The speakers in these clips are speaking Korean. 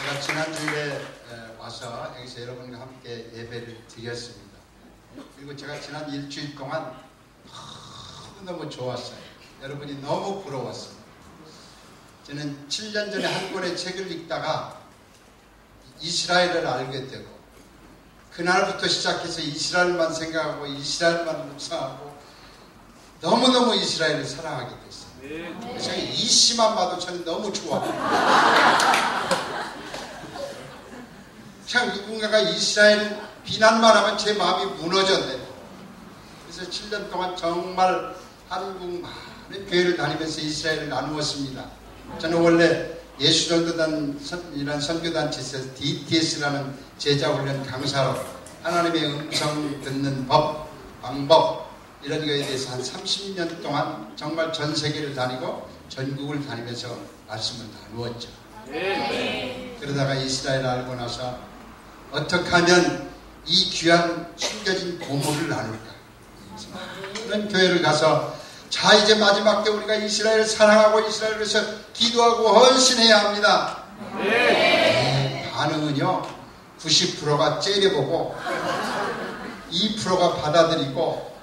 제가 지난주에 와서 여기서 여러분과 함께 예배를 드렸습니다. 그리고 제가 지난 일주일 동안 너무 좋았어요. 여러분이 너무 부러웠어요. 저는 7년 전에 한 권의 책을 읽다가 이스라엘을 알게 되고 그날부터 시작해서 이스라엘만 생각하고 이스라엘만 묵상하고 너무너무 이스라엘을 사랑하게 됐어요. 그래서 이 시만 봐도 저는 너무 좋아요. 참 누군가가 이스라엘 비난만 하면 제 마음이 무너졌네요. 그래서 7년 동안 정말 한국 많은 교회를 다니면서 이스라엘을 나누었습니다. 저는 원래 예수전도단이라는 선교단체에서 DTS라는 제자훈련 강사로 하나님의 음성 듣는 법, 방법 이런 거에 대해서 한 30년 동안 정말 전 세계를 다니고 전국을 다니면서 말씀을 나누었죠. 그러다가 이스라엘을 알고 나서 어떻게 하면 이 귀한 숨겨진 보물을 나눌까? 그런 교회를 가서 자 이제 마지막 때 우리가 이스라엘을 사랑하고 이스라엘을 위해서 기도하고 헌신해야 합니다. 반응은요 90%가 째려보고 2%가 받아들이고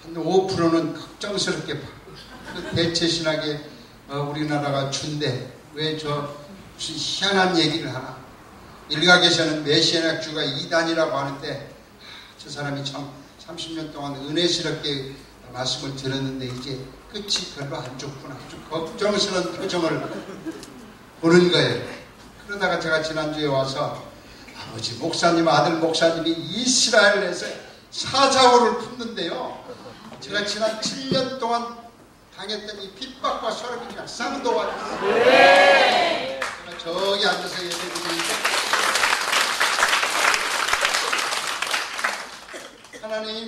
한 5%는 걱정스럽게 봐. 대체신학에 우리나라가 준대 왜 저 무슨 희한한 얘기를 하나. 일각에서는 메시아학주가 이단이라고 하는데 저 사람이 참 30년 동안 은혜스럽게 말씀을 들었는데 이제 끝이 별로 안 좋구나. 아주 걱정스러운 표정을 보는 거예요. 그러다가 제가 지난주에 와서 아버지 목사님 아들 목사님이 이스라엘에서 사자호를 품는데요. 제가 지난 7년 동안 당했던 이 핍박과 소름이 그냥 쌍도왔어요. 제가 저기 앉아서 예배드리니까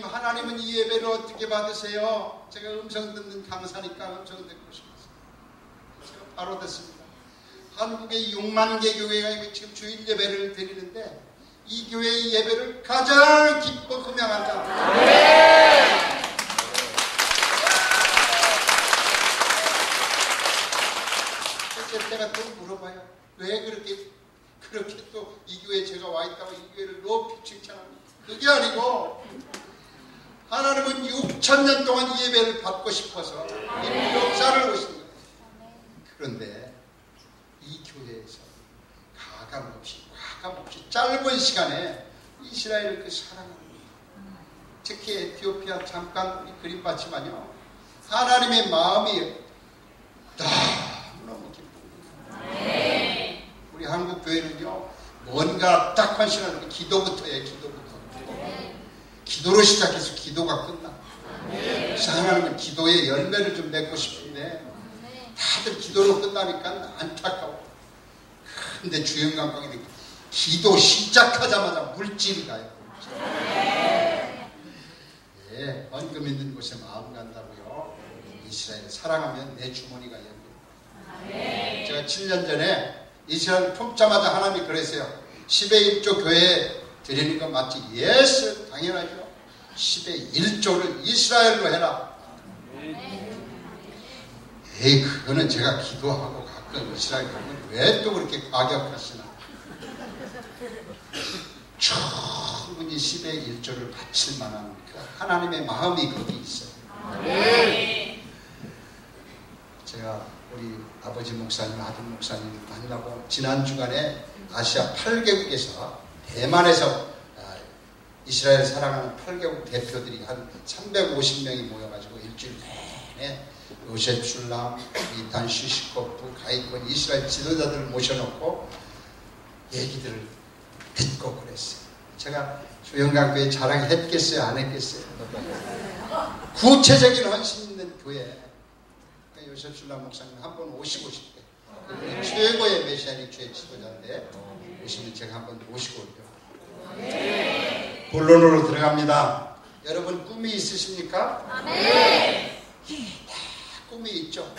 하나님은 이 예배를 어떻게 받으세요? 제가 음성 듣는 강사니까 음성 듣고 싶었어요. 제가 바로 듣습니다. 한국의 6만 개 교회가 지금 주일 예배를 드리는데 이 교회의 예배를 가장 기뻐 흠양한다. 그래서 제가 또 물어봐요. 왜 그렇게 또 이 교회에 제가 와 있다고 이 교회를 높이 칭찬합니다. 그게 아니고 하나님은 6,000년 동안 이 예배를 받고 싶어서 이 역사를 오신 거예요. 그런데 이 교회에서 가감없이 짧은 시간에 이스라엘을 그 사랑합니다. 특히 에티오피아 잠깐 우리 그림 봤지만요. 하나님의 마음이 너무너무 기쁩니다. 우리 한국 교회는요. 뭔가 딱 헌신하는 기도부터예요. 기도로 시작해서 기도가 끝나. 그래서 하나님은 기도의 열매를 좀 맺고 싶은데 다들 기도로 끝나니까 안타까워. 근데 주영강광이 기도 시작하자마자 물질이 가요. 예, 헌금 있는 곳에 마음 간다고요. 이스라엘을 사랑하면 내 주머니가 열립니다. 제가 7년 전에 이스라엘 품자마자 하나님이 그랬어요. 10의 1조 교회에 드리는 거 맞지? 예스, 당연하죠. 10의 1조를 이스라엘로 해라. 에이, 그거는 제가 기도하고 가끔 이스라엘 가면 왜 또 그렇게 과격하시나? 충분히 10의 1조를 바칠 만한 하나님의 마음이 거기 있어요. 제가 우리 아버지 목사님, 아들 목사님 만나고 지난 주간에 아시아 8개국에서 대만에서 이스라엘 사랑하는 8개국 대표들이 한 350명이 모여가지고 일주일 내내 요셉 슐람, 이탄 시시코프, 가이권 이스라엘 지도자들을 모셔놓고 얘기들을 듣고 그랬어요. 제가 수영강교회 자랑했겠어요? 안 했겠어요? 구체적인 헌신 있는 교회. 요셉 슐람 목사님 한 번 오시고 싶대. 최고의 메시아닉 교회 지도자인데 오시면 제가 한 번 모시고 올게요. 본론으로 들어갑니다. 여러분 꿈이 있으십니까? 네. 꿈이 있죠.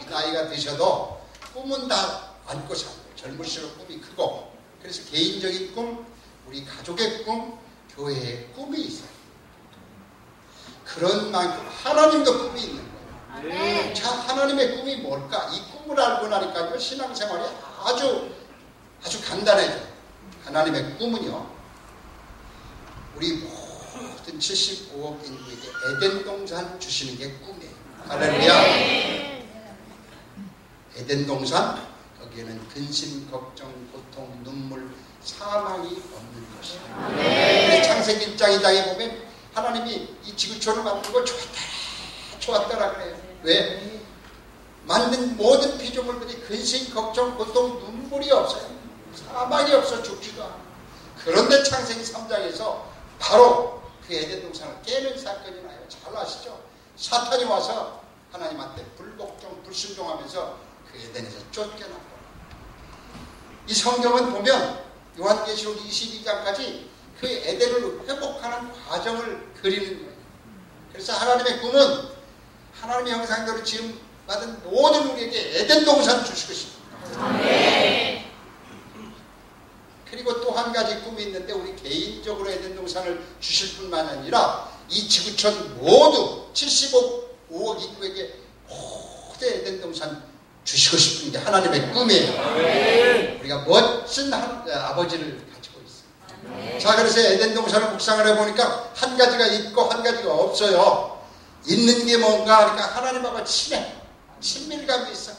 나이가 드셔도 꿈은 다 안고 살고 젊을수록 꿈이 크고 그래서 개인적인 꿈, 우리 가족의 꿈, 교회의 꿈이 있어요. 그런 만큼 하나님도 꿈이 있는 거예요. 자, 하나님의 꿈이 뭘까? 이 꿈을 알고 나니까요 신앙생활이 아주 아주 간단해요. 하나님의 꿈은요, 우리 모든 75억 인구에게 에덴 동산 주시는 게 꿈이에요. 할렐루야. 에덴 동산, 거기에는 근심, 걱정, 고통, 눈물, 사망이 없는 것이에요. 창세기 1장 2장에 보면 하나님이 이 지구촌을 만들고 좋았더라 그래요. 왜? 만든 모든 피조물들이 근심, 걱정, 고통, 눈물이 없어요. 사망이 없어 죽지도 않아. 그런데 창세기 3장에서 바로 그 에덴 동산을 깨는 사건이 나요. 잘 아시죠? 사탄이 와서 하나님한테 불복종, 불순종하면서 그 에덴에서 쫓겨났고, 이 성경은 보면 요한계시록 22장까지 그 에덴을 회복하는 과정을 그리는 거예요. 그래서 하나님의 꿈은 하나님의 형상대로 지금 받은 모든 우리에게 에덴 동산 주시고 싶습니다. 네. 그리고 또 한 가지 꿈이 있는데, 우리 개인적으로 에덴 동산을 주실 뿐만 아니라 이 지구촌 모두 75억 인구에게 모두 에덴 동산 주시고 싶은 게 하나님의 꿈이에요. 네. 우리가 멋진 아버지를 가지고 있어요. 네. 자, 그래서 에덴 동산을 묵상을 해보니까 한 가지가 있고 한 가지가 없어요. 있는 게 뭔가 하니까 하나님하고 친밀감이 있어.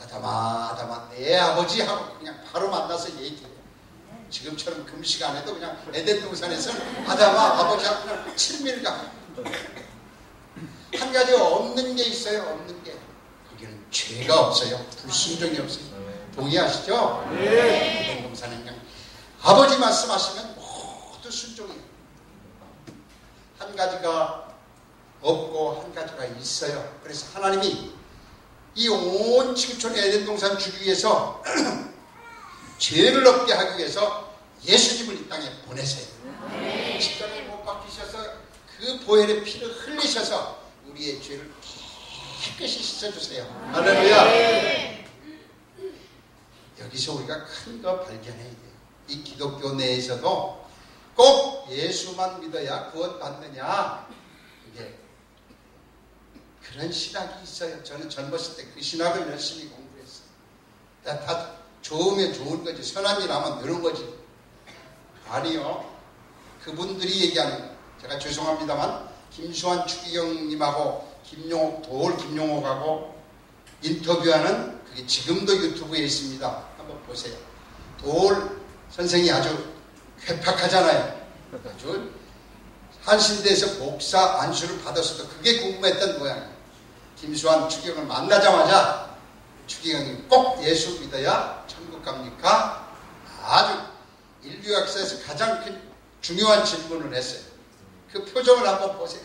아담아 내 아버지 하고 그냥 바로 만나서 얘기해요. 지금처럼 금식 안 해도 그냥 에덴 동산에서는 아담아 아버지하고 그냥 친밀감. 한 가지가 없는 게 있어요. 없는 게. 거기는 죄가 없어요. 불순종이 없어요. 동의하시죠? 네. 에덴 동산은 그냥 아버지 말씀하시면 모두 순종이에요. 한 가지가 없고 한 가지가 있어요. 그래서 하나님이 이 온 지구촌의 에덴 동산 주기 위해서 죄를 없게 하기 위해서 예수님을 이 땅에 보내세요. 십자가에 못 박히셔서 그 보혈의 피를 흘리셔서 우리의 죄를 깨끗이 씻어주세요. 할렐루야. 여기서 우리가 큰 거 발견해야 돼요. 이 기독교 내에서도 꼭 예수만 믿어야 구원받느냐, 이게 그런 신학이 있어요. 저는 젊었을 때 그 신학을 열심히 공부했어요. 다 좋으면 좋은 거지, 선한 일 하면 늘은 거지. 아니요. 그분들이 얘기하는 거예요. 제가 죄송합니다만 김수환 추기경님하고 김용옥하고 인터뷰하는 그게 지금도 유튜브에 있습니다. 한번 보세요. 도올 선생이 아주 괴팍하잖아요. 아주 한신대에서 목사 안수를 받았어도 그게 궁금했던 모양이에요. 김수환 추기경을 만나자마자 추기경이 꼭 예수 믿어야 천국 갑니까? 아주 인류 역사에서 가장 큰 중요한 질문을 했어요. 그 표정을 한번 보세요.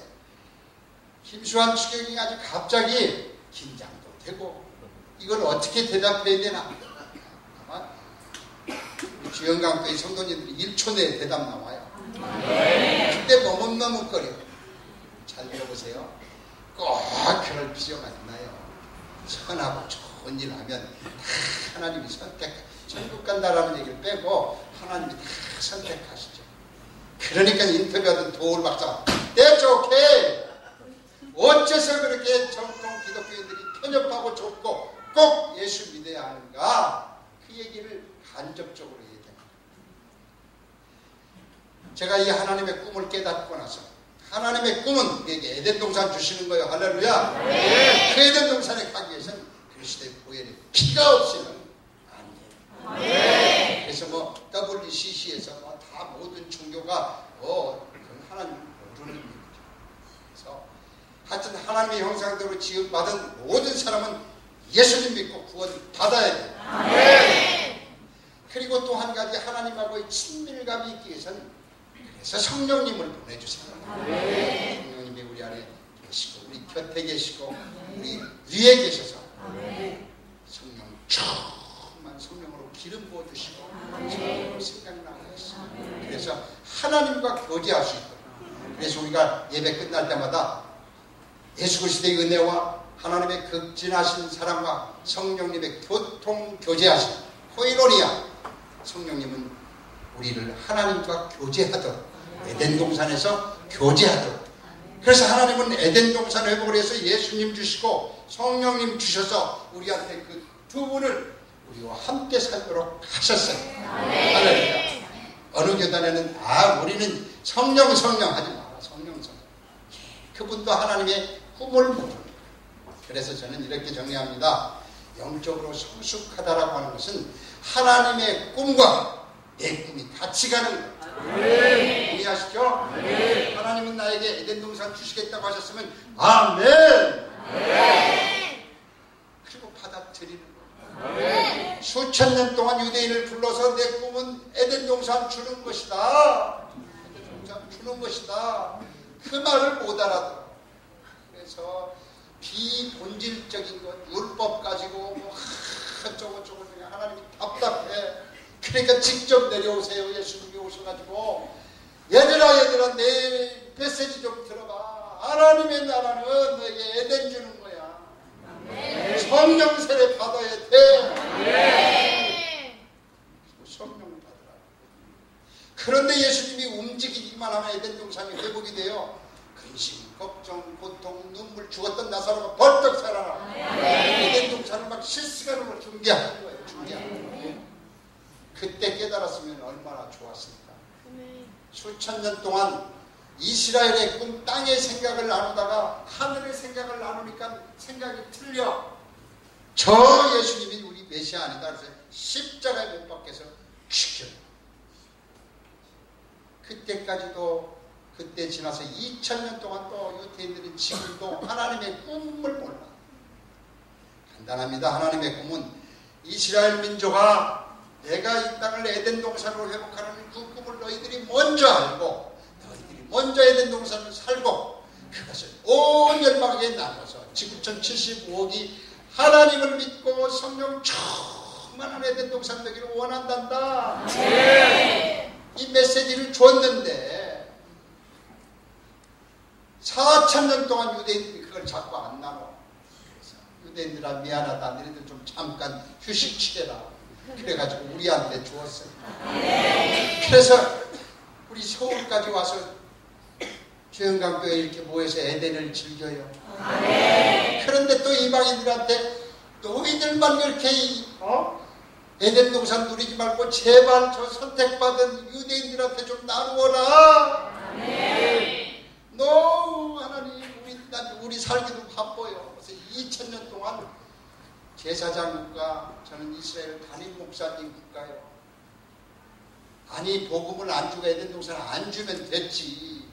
김수환 추기경이 아주 갑자기 긴장도 되고 이걸 어떻게 대답해야 되나. 아마 주영강교회 성도님들이 1초 내에 대답 나와요. 근데 머뭇머뭇거려. 잘 들어보세요. 꼭 그럴 필요가 있나요? 선하고 좋은 일 하면 하나님이 천국 간다라는 얘기를 빼고 하나님이 다 선택하시죠. 그러니까 인터뷰하던 도울 박사가 That's okay. 어째서 그렇게 정통 기독교인들이 편협하고 좁고 꼭 예수 믿어야 하는가? 그 얘기를 간접적으로 얘기합니다. 제가 이 하나님의 꿈을 깨닫고 나서 하나님의 꿈은 우리에게 에덴 동산 주시는 거예요. 할렐루야. 네. 그 에덴 동산에 가기 위해서는 그리스도의 보혈의 피가 없이는 안 돼요. 네. 그래서 WCC에서 다 모든 종교가 하나님 모르는 얘기죠. 그래서 하여튼 하나님의 형상대로 지음받은 모든 사람은 예수님 믿고 구원 받아야 돼요. 네. 그리고 또 한 가지 하나님하고의 친밀감이 있기 위해서는 그래서 성령님을 보내주세요. 네. 성령님이 우리 안에 계시고 우리 곁에 계시고 우리 위에 계셔서 성령 충만 성령으로 기름 부어주시고 성령으로 생각나게 하시고 그래서 하나님과 교제할 수 있도록. 그래서 우리가 예배 끝날 때마다 예수 그리스도의 은혜와 하나님의 극진하신 사랑과 성령님의 교통 교제하신 코이노니아, 성령님은 우리를 하나님과 교제하도록, 에덴 동산에서 교제하도록. 그래서 하나님은 에덴 동산 회복을 해서 예수님 주시고 성령님 주셔서 우리한테 그 두 분을 우리와 함께 살도록 하셨어요. 할렐루야. 어느 교단에는 우리는 성령 하지 마라. 성령. 그분도 하나님의 꿈을 모릅니다. 그래서 저는 이렇게 정리합니다. 영적으로 성숙하다라고 하는 것은 하나님의 꿈과 내 꿈이 같이 가는 거예요. 동의하시죠? 하나님은 나에게 에덴 동산 주시겠다고 하셨으면 아멘. 그리고 받아들이는 거예요. 수천 년 동안 유대인을 불러서 내 꿈은 에덴 동산 주는 것이다. 에덴 동산 주는 것이다. 그 말을 못 알아들어. 그래서 비본질적인 것, 율법 가지고 저거 그냥 하나님이 답답해. 그러니까 직접 내려오세요. 예수님이 오셔가지고 얘들아 내 메시지 좀 들어봐. 하나님의 나라는 너에게 에덴 주는 거야. 성령 세례 받아야 돼. 성령을 받으라. 그런데 예수님이 움직이기만 하면 에덴 동산이 회복이 돼요. 근심, 걱정, 고통, 눈물 죽었던 나사로가 벌떡 살아나. 에덴 동산을 막 실시간으로 중계하는 거예요. 그때 깨달았으면 얼마나 좋았을까. 수천 년 동안 이스라엘의 꿈, 땅의 생각을 나누다가 하늘의 생각을 나누니까 생각이 틀려. 저 예수님이 우리 메시아 아니다. 그래서 십자가에 못 박혀서 죽여. 그때 지나서 2000년 동안 또 유대인들이 지금도 하나님의 꿈을 몰라. 간단합니다. 하나님의 꿈은 이스라엘 민족아, 내가 이 땅을 에덴 동산으로 회복하는 그 꿈을 너희들이 먼저 알고, 너희들이 먼저 에덴 동산을 살고, 그것을 온 열방에 나눠서 지구촌 75억이 하나님을 믿고 성령 충만한 에덴 동산 되기를 원한단다. 이 메시지를 줬는데 4000년 동안 유대인들이 그걸 자꾸 안 나눠. 그래서 유대인들아 미안하다. 너희들 좀 잠깐 휴식 취해라. 그래가지고 우리한테 주었어요. 그래서 우리 서울까지 와서 주영강교회 이렇게 모여서 에덴을 즐겨요. 그런데 또 이방인들한테 너희들만 그렇게 에덴 동산 누리지 말고 제발 저 선택받은 유대인들한테 좀 나누어라. 너무 하나님 우리 살기도 바빠요. 그래서 2000년 동안 제사장 국가, 저는 이스라엘 담임 목사님 국가요. 아니 복음을 안 주고 에덴 동산을 안 주면 됐지.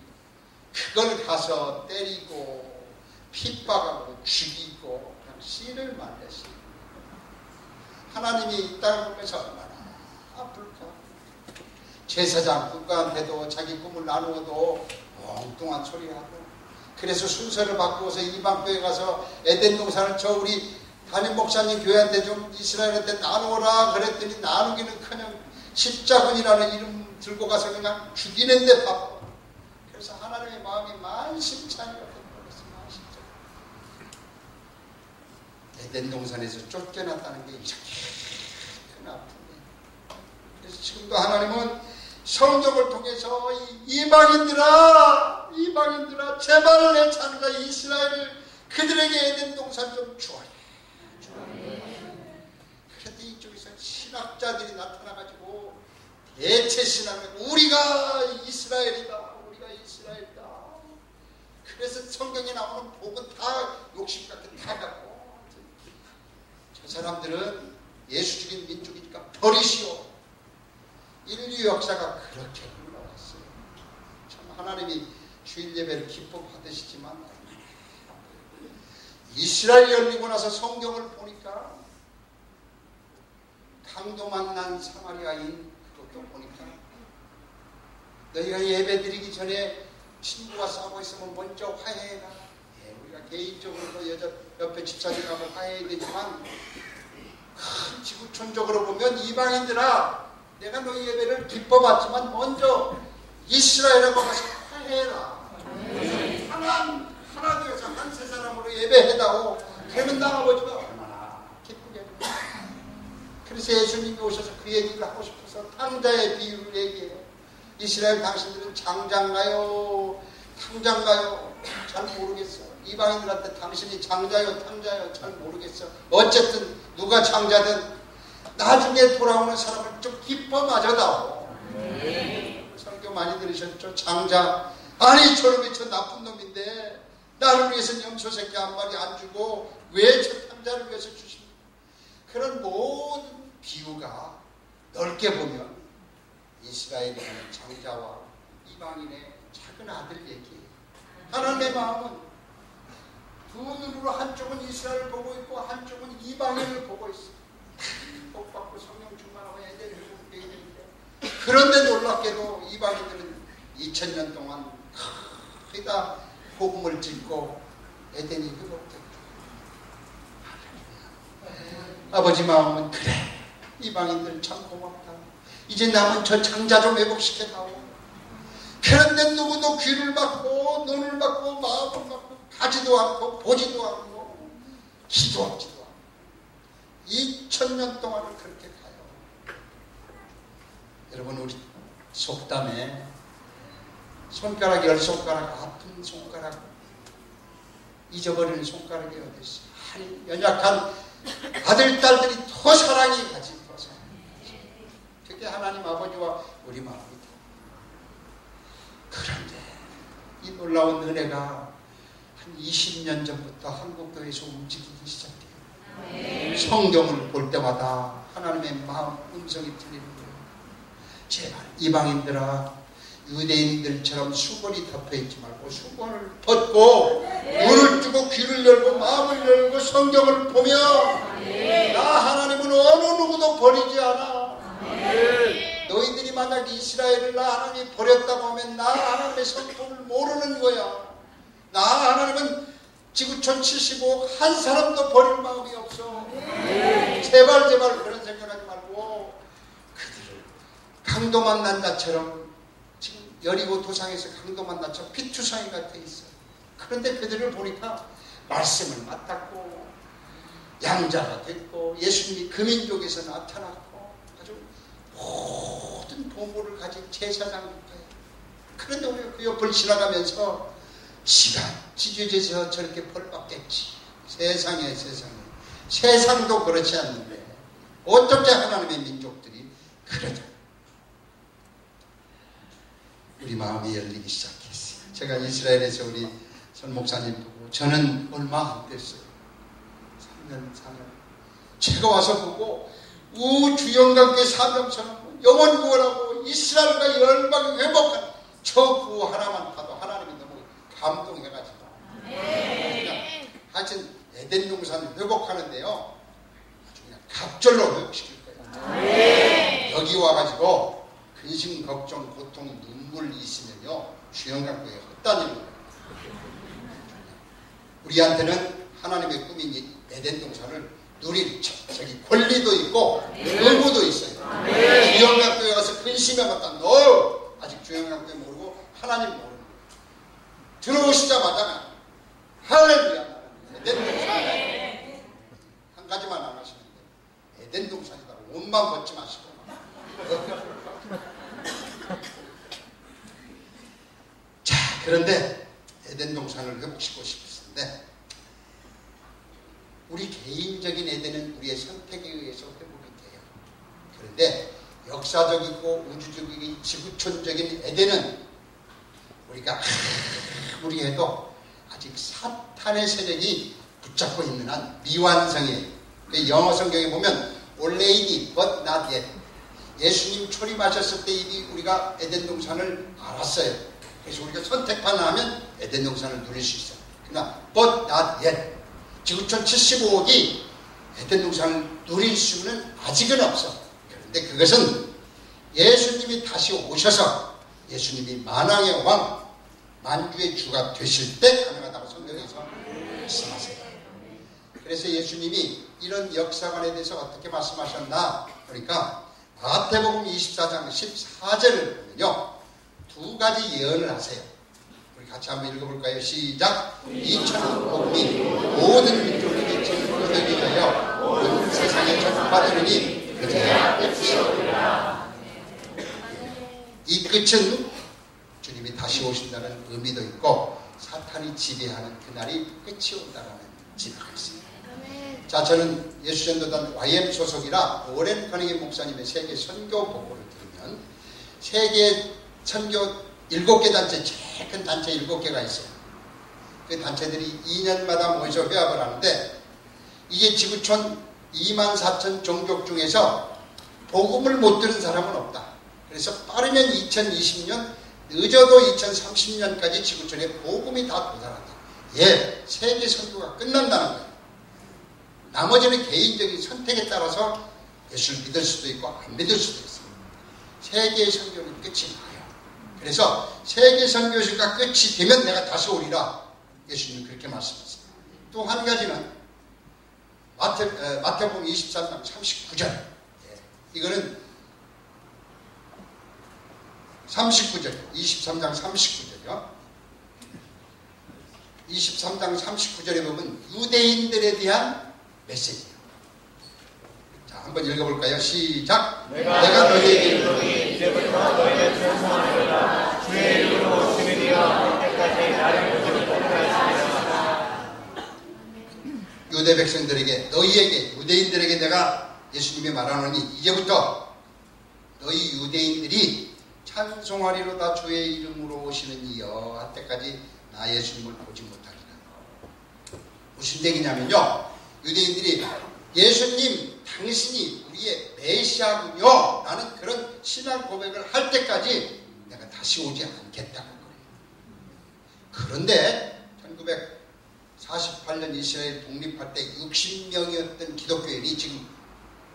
그걸 가서 때리고 핍박하고 죽이고 그냥 씨를 말렸어요. 하나님이 이 땅을 보면서 얼마나 아플까. 제사장 국가한테도 자기 꿈을 나누어도 엉뚱한 소리하고. 그래서 순서를 바꾸어서 이방교회 가서 에덴 동산을 저 우리 담임 목사님 교회한테 좀 이스라엘한테 나누어라 그랬더니 나누기는커녕 십자군이라는 이름 들고 가서 그냥 죽이는데 바빠. 그래서 하나님의 마음이 만신창이가 돼버렸어요. 만신창. 에덴 동산에서 쫓겨났다는 게 이렇게 큰 아픔이에요. 그래서 지금도 하나님은 성경을 통해서 이방인들아 제발 내 자녀가 이스라엘을 그들에게 에덴 동산 좀 주어라. 그런데 이쪽에서 신학자들이 나타나가지고 대체 신학을 우리가 이스라엘이다. 그래서 성경에 나오는 복은 다 욕심 같은 다 갖고 저 사람들은 예수 죽인 민족이니까 버리시오. 인류 역사가 그렇게 흘러왔어요. 참 하나님이 주일 예배를 기뻐 받으시지만 이스라엘 열리고 나서 성경을 보니까 강도 만난 사마리아인 그것도 보니까 너희가 예배 드리기 전에 친구가 싸우고 있으면 먼저 화해해라. 우리가 개인적으로 옆에 집사님하고 화해해야 되지만 큰 지구촌적으로 보면 이방인들아 내가 너희 예배를 기뻐 받지만 먼저 이스라엘하고 가서 화해해라. 하나 되어서 한 세 사람으로 예배해다오. 그러면 나아버지가 얼마나 기쁘게. 그래서 예수님이 오셔서 그 얘기를 하고 싶어서 탕자의 비유를 얘기해요. 이스라엘 당신들은 장자인가요? 탕자인가요? 잘 모르겠어. 이방인들한테 당신이 장자요 탕자요 잘 모르겠어. 어쨌든 누가 장자든 나중에 돌아오는 사람을 좀 기뻐마저다오. 설교 많이 들으셨죠? 장자, 아니 저놈이 저 나쁜 놈인데 나를 위해서 염소 새끼 한 마리 안 주고 왜 저 탐자를 위해서 주십니까? 그런 모든 비유가 넓게 보면 이스라엘에 있는 장자와 이방인의 작은 아들 얘기예요. 하나님의 마음은 두 눈으로 한쪽은 이스라엘을 보고 있고 한쪽은 이방인을 보고 있어요. 복 받고 성령 충만하고 애들을 회복되어야 되는데, 그런데 놀랍게도 이방인들은 2000년 동안 거의 다 복음을 짓고 에덴이 회복됐죠. 아버지 마음은 그래, 이방인들 참 고맙다. 이제 남은 저 장자 좀 회복시켜다오. 그런데 누구도 귀를 막고 눈을 막고 마음을 막고 가지도 않고 보지도 않고 기도하지도 않고 2000년 동안을 그렇게 가요. 여러분, 우리 속담에 손가락 10손가락 아픈 손가락 잊어버리는 손가락이 어디 있어? 아니, 연약한 아들 딸들이 더 사랑이 가지, 더 사랑이 가지. 그게 하나님 아버지와 우리 마음이다. 그런데 이 놀라운 은혜가 한 20년 전부터 한국교회에서 움직이기 시작해요. 성경을 볼 때마다 하나님의 마음 음성이 들리는 거예요. 제발 이방인들아, 유대인들처럼 수건이 덮여있지 말고 수건을 벗고 눈을 뜨고 귀를 열고 마음을 열고 성경을 보며 나 하나님은 어느 누구도 버리지 않아. 너희들이 만약 이스라엘을 나 하나님이 버렸다고 하면 나 하나님의 성품을 모르는 거야. 나 하나님은 지구촌 75억 한 사람도 버릴 마음이 없어. 제발 그런 생각하지 말고 그들을 강도 만난 자처럼, 지금 여리고 도상에서 강도 만난 자처럼 피투성이 같아 있어. 그런데 그들을 보니까 말씀을 맡았고 양자가 됐고 예수님이 그 민족에서 나타났고 아주 모든 보물을 가진 제사장일 거예요. 그런데 우리가 그 옆을 지나가면서 지가 지주제에서 저렇게 벌 받겠지. 세상도 그렇지 않는데 어떻게 하나님의 민족들이 그러냐. 우리 마음이 열리기 시작했어요. 제가 이스라엘에서 우리 선 목사님 보고, 저는 얼마 안 됐어요. 3년. 제가 와서 보고 우주영광교회 사명처럼 영원 구원하고 이스라엘과 열방을 회복한 저 구호 하나만 봐도 하나님이 너무 감동해가지고 하여튼 에덴 동산을 회복하는데요, 아주 그냥 갑절로 회복시킬 거예요. 여기 와가지고 근심, 걱정, 고통, 눈물 있으면요 주영광교회 헛다니는 거예요. 우리한테는 하나님의 꿈인 에덴 동산을 누릴 저기 권리도 있고 의무도 있어요. 주영광교회 가서 근심에 맞다. 너 아직 주영광교회 모르고 하나님 모르는 거예요. 들어오시자마자 할렐루야, 에덴 동산. 한 가지만 안 하시면 돼요. 에덴 동산이다. 옷만 벗지 마시고. 자, 그런데 에덴 동산을 회복시키고 싶었는데 우리 개인적인 에덴은 우리의 선택에 의해서 회복이 돼요. 그런데 역사적이고 우주적이고 지구촌적인 에덴은 우리가 아무리 해도 아직 사탄의 세력이 붙잡고 있는 한 미완성이에요. 영어 성경에 보면 already but not yet. 예수님 초림하셨을 때 이미 우리가 에덴 동산을 알았어요. 그래서 우리가 선택만 하면 에덴 동산을 누릴 수 있어요. 그러나 but not yet. 지구촌 75억이 에덴 동산을 누릴 수는 아직은 없어. 그런데 그것은 예수님이 다시 오셔서 예수님이 만왕의 왕, 만주의 주가 되실 때 가능하다고 성경에서 말씀하세요. 그래서 예수님이 이런 역사관에 대해서 어떻게 말씀하셨나? 그러니까 마태복음 24장 14절을 보면요, 두 가지 예언을 하세요. 우리 같이 한번 읽어볼까요? 시작. 2000년 복음이 모든 민족에게 증거되게 하여 온 세상에 전파되리니 그제야 끝이 오리라. 이 끝은 주님이 다시 오신다는 의미도 있고 사탄이 지배하는 그날이 끝이 온다는 지배가 있습니다. 자, 저는 예수전도단 YM 소속이라 오렌 커닝 목사님의 세계 선교 보고를 들으면 세계 선교 7개 단체, 제일 큰 단체 7개가 있어요. 그 단체들이 2년마다 모여서 회합을 하는데 이게 지구촌 24,000 종족 중에서 복음을 못 들은 사람은 없다. 그래서 빠르면 2020년, 늦어도 2030년까지 지구촌에 복음이 다 도달한다. 예, 세계 선교가 끝난다는 거예요. 나머지는 개인적인 선택에 따라서 예수를 믿을 수도 있고 안 믿을 수도 있습니다. 세계 선교는 끝이 나요. 그래서 세계 선교가 끝이 되면 내가 다시 오리라. 예수님은 그렇게 말씀하셨습니다. 또 한 가지는 마태복음 23장 39절. 예, 이거는 39절, 23장 39절이요. 23장 39절에 보면 유대인들에 대한 메시지예요. 자, 한번 읽어볼까요? 시작! 내가 너희에게 이르노니 이제부터 너희는 전성하리라. 주의 이름으로 오시는 이여 그때까지 나를 믿음을 못하였습니다. 유대 백성들에게, 너희에게, 유대인들에게 내가 예수님이 말하노니 이제부터 너희 유대인들이 찬송하리로다. 주의 이름으로 오시는 이여 할 때까지 나 예수님을 보지 못하리라. 무슨 얘기냐면요, 유대인들이 예수님 당신이 우리의 메시아군요 라는 그런 신앙 고백을 할 때까지 내가 다시 오지 않겠다고 그래요. 그런데 1948년 이스라엘 독립할 때 60명이었던 기독교인이 지금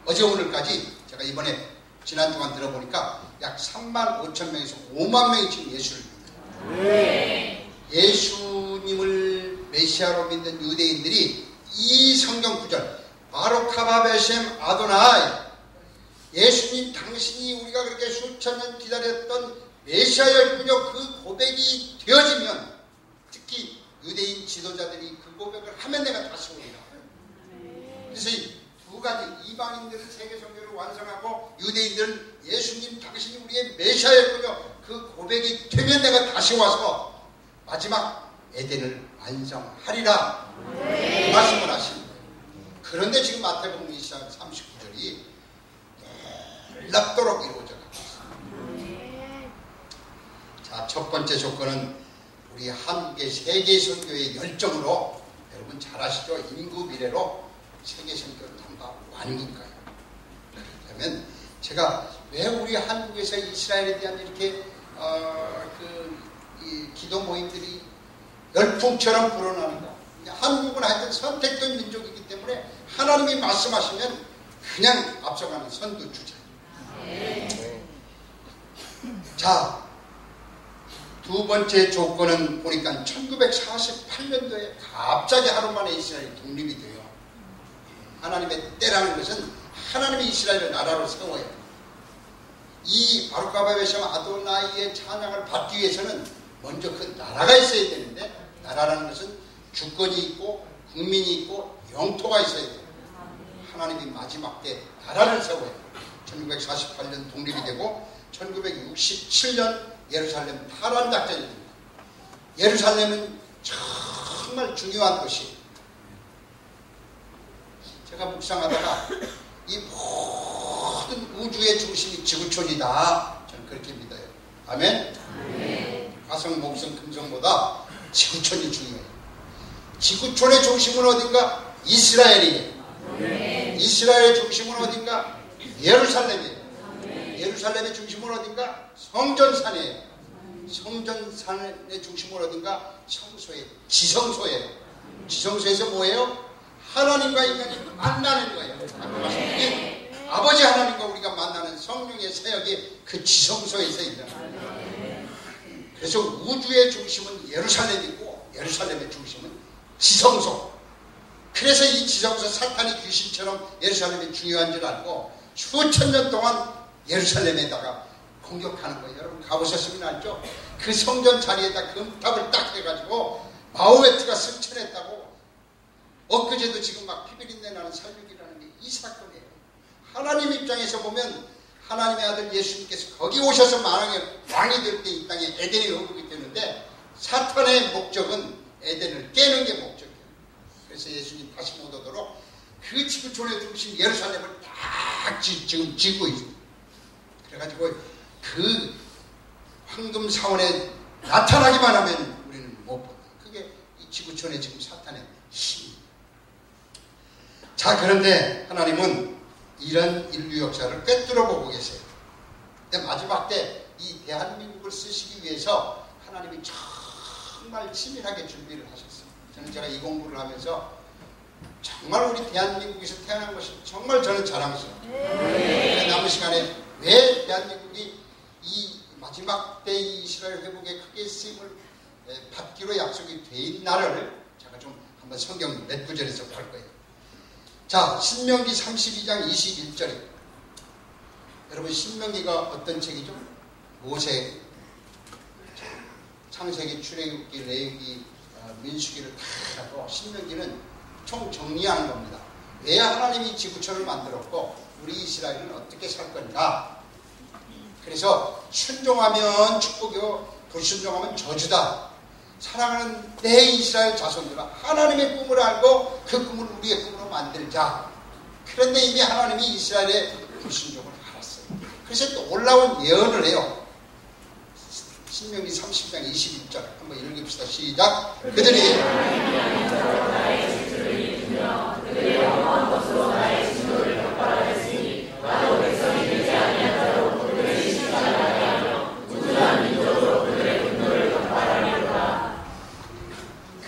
어제 오늘까지 제가 이번에 지난 동안 들어보니까 약 35,000명에서 5만 명이 지금 예수를 믿어요. 네. 예수님을 메시아로 믿는 유대인들이 이 성경 구절 바로카바베셈 아도나이, 예수님 당신이 우리가 그렇게 수천 년 기다렸던 메시아였군요, 그 고백이 되어지면, 특히 유대인 지도자들이 그 고백을 하면 내가 다시 오리라. 그래서 이 두 가지, 이방인들은 세계 선교를 완성하고 유대인들은 예수님 당신이 우리의 메시아였군요, 그 고백이 되면 내가 다시 와서 마지막 에덴을 완성하리라. 그 말씀을 하십니다. 그런데 지금 마태복음 24장 39절이 놀랍도록 이루어져 가고 있습니다. 자, 첫 번째 조건은 우리 한국의 세계 선교의 열정으로, 여러분 잘 아시죠? 인구 미래로 세계 선교를 담과 완국가요. 그러면 제가 왜 우리 한국에서 이스라엘에 대한 이렇게 이 기도 모임들이 열풍처럼 불어나는가? 한국은 하여튼 선택된 민족이기 때문에 하나님이 말씀하시면 그냥 앞서가는 선두주자. 자, 두 번째 조건은 보니까 1948년도에 갑자기 하루 만에 이스라엘이 독립이 돼요. 하나님의 때라는 것은 하나님이 이스라엘을 나라로 세워요. 이 바로카바베셈 아도나이의 찬양을 받기 위해서는 먼저 그 나라가 있어야 되는데, 나라라는 것은 주권이 있고 국민이 있고 영토가 있어야 돼요. 하나님이 마지막 때 나라를 세워요. 1948년 독립이 되고 1967년 예루살렘 탈환 작전이 됩니다. 예루살렘은 정말 중요한 도시예요. 제가 묵상하다가 이 모든 우주의 중심이 지구촌이다, 저는 그렇게 믿어요. 아멘? 화성, 목성, 금성보다 지구촌이 중요해요. 지구촌의 중심은 어딘가? 이스라엘이에요. 이스라엘의 중심은 어딘가? 예루살렘이에요. 예루살렘의 중심은 어딘가? 성전산이에요. 성전산의 중심은 어딘가? 성소예요. 지성소예요. 지성소에서 뭐예요? 하나님과 인간이 만나는 거예요. 아버지 하나님과 우리가 만나는 성령의 사역이 그 지성소에서 일어나요. 그래서 우주의 중심은 예루살렘이고 예루살렘의 중심은 지성소. 그래서 이 지성소, 사탄이 귀신처럼 예루살렘이 중요한 줄 알고 수천 년 동안 예루살렘에다가 공격하는 거예요. 여러분 가보셨으면 알죠? 그 성전 자리에다 금탑을 딱 해가지고 마호메트가 승천했다고. 엊그제도 지금 막 피비린내 나는 살육이라는 게 이 사건이에요. 하나님 입장에서 보면 하나님의 아들 예수님께서 거기 오셔서 만왕의 왕이 될 때 이 땅에 에덴이 회복이 되는데, 사탄의 목적은 에덴을 깨는 게 목적이에요. 그래서 예수님 다시 못 오도록 그 지구촌에 중심 예루살렘을 딱 지금 짓고 있습니다. 그래가지고 그 황금 사원에 나타나기만 하면 우리는 못 본다. 그게 이 지구촌에 지금 사탄의 힘입니다. 자, 그런데 하나님은 이런 인류 역사를 꿰뚫어 보고 계세요. 근데 마지막 때 이 대한민국을 쓰시기 위해서 하나님이 정말 치밀하게 준비를 하셨어요. 저는 제가 이 공부를 하면서 정말 우리 대한민국에서 태어난 것이 정말 저는 자랑스러워요. 남은 시간에 왜 대한민국이 이 마지막 때 이 이스라엘 회복에 크게 쓰임을 받기로 약속이 돼 있는 날을 제가 좀 한번 성경 몇 구절에서 볼 거예요. 자, 신명기 32장 21절에 여러분 신명기가 어떤 책이죠? 모세, 창세기, 출애굽기, 레위기, 민수기를 다 하고 신명기는 총 정리하는 겁니다. 왜 하나님이 지구촌을 만들었고 우리 이스라엘은 어떻게 살 건가? 그래서 순종하면 축복이요, 불순종하면 저주다. 사랑하는 내 이스라엘 자손들아, 하나님의 꿈을 알고 그 꿈을 우리의 꿈으로 만들자. 그런데 이미 하나님이 이스라엘의 불순종을 알았어요. 그래서 또 올라온 예언을 해요. 신명기 30장 21절 한번 읽읍시다. 시작.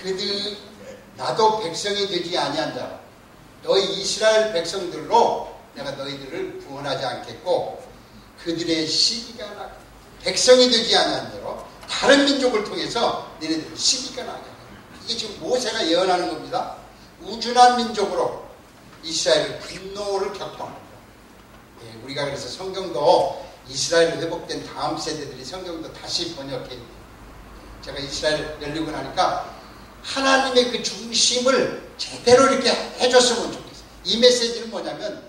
그들이 나도 백성이 되지 아니한 자, 너희 이스라엘 백성들로 내가 너희들을 구원하지 않겠고 그들의 시기가 나게, 백성이 되지 아니한 대로 다른 민족을 통해서 너희들 시기가 나게. 이게 지금 모세가 예언하는 겁니다. 우준한 민족으로 이스라엘의 분노를 격동합니다. 예, 우리가 그래서 성경도 이스라엘 회복된 다음 세대들이 성경도 다시 번역해. 제가 이스라엘 열리고 나니까 하나님의 그 중심을 제대로 이렇게 해줬으면 좋겠어요. 이 메시지는 뭐냐면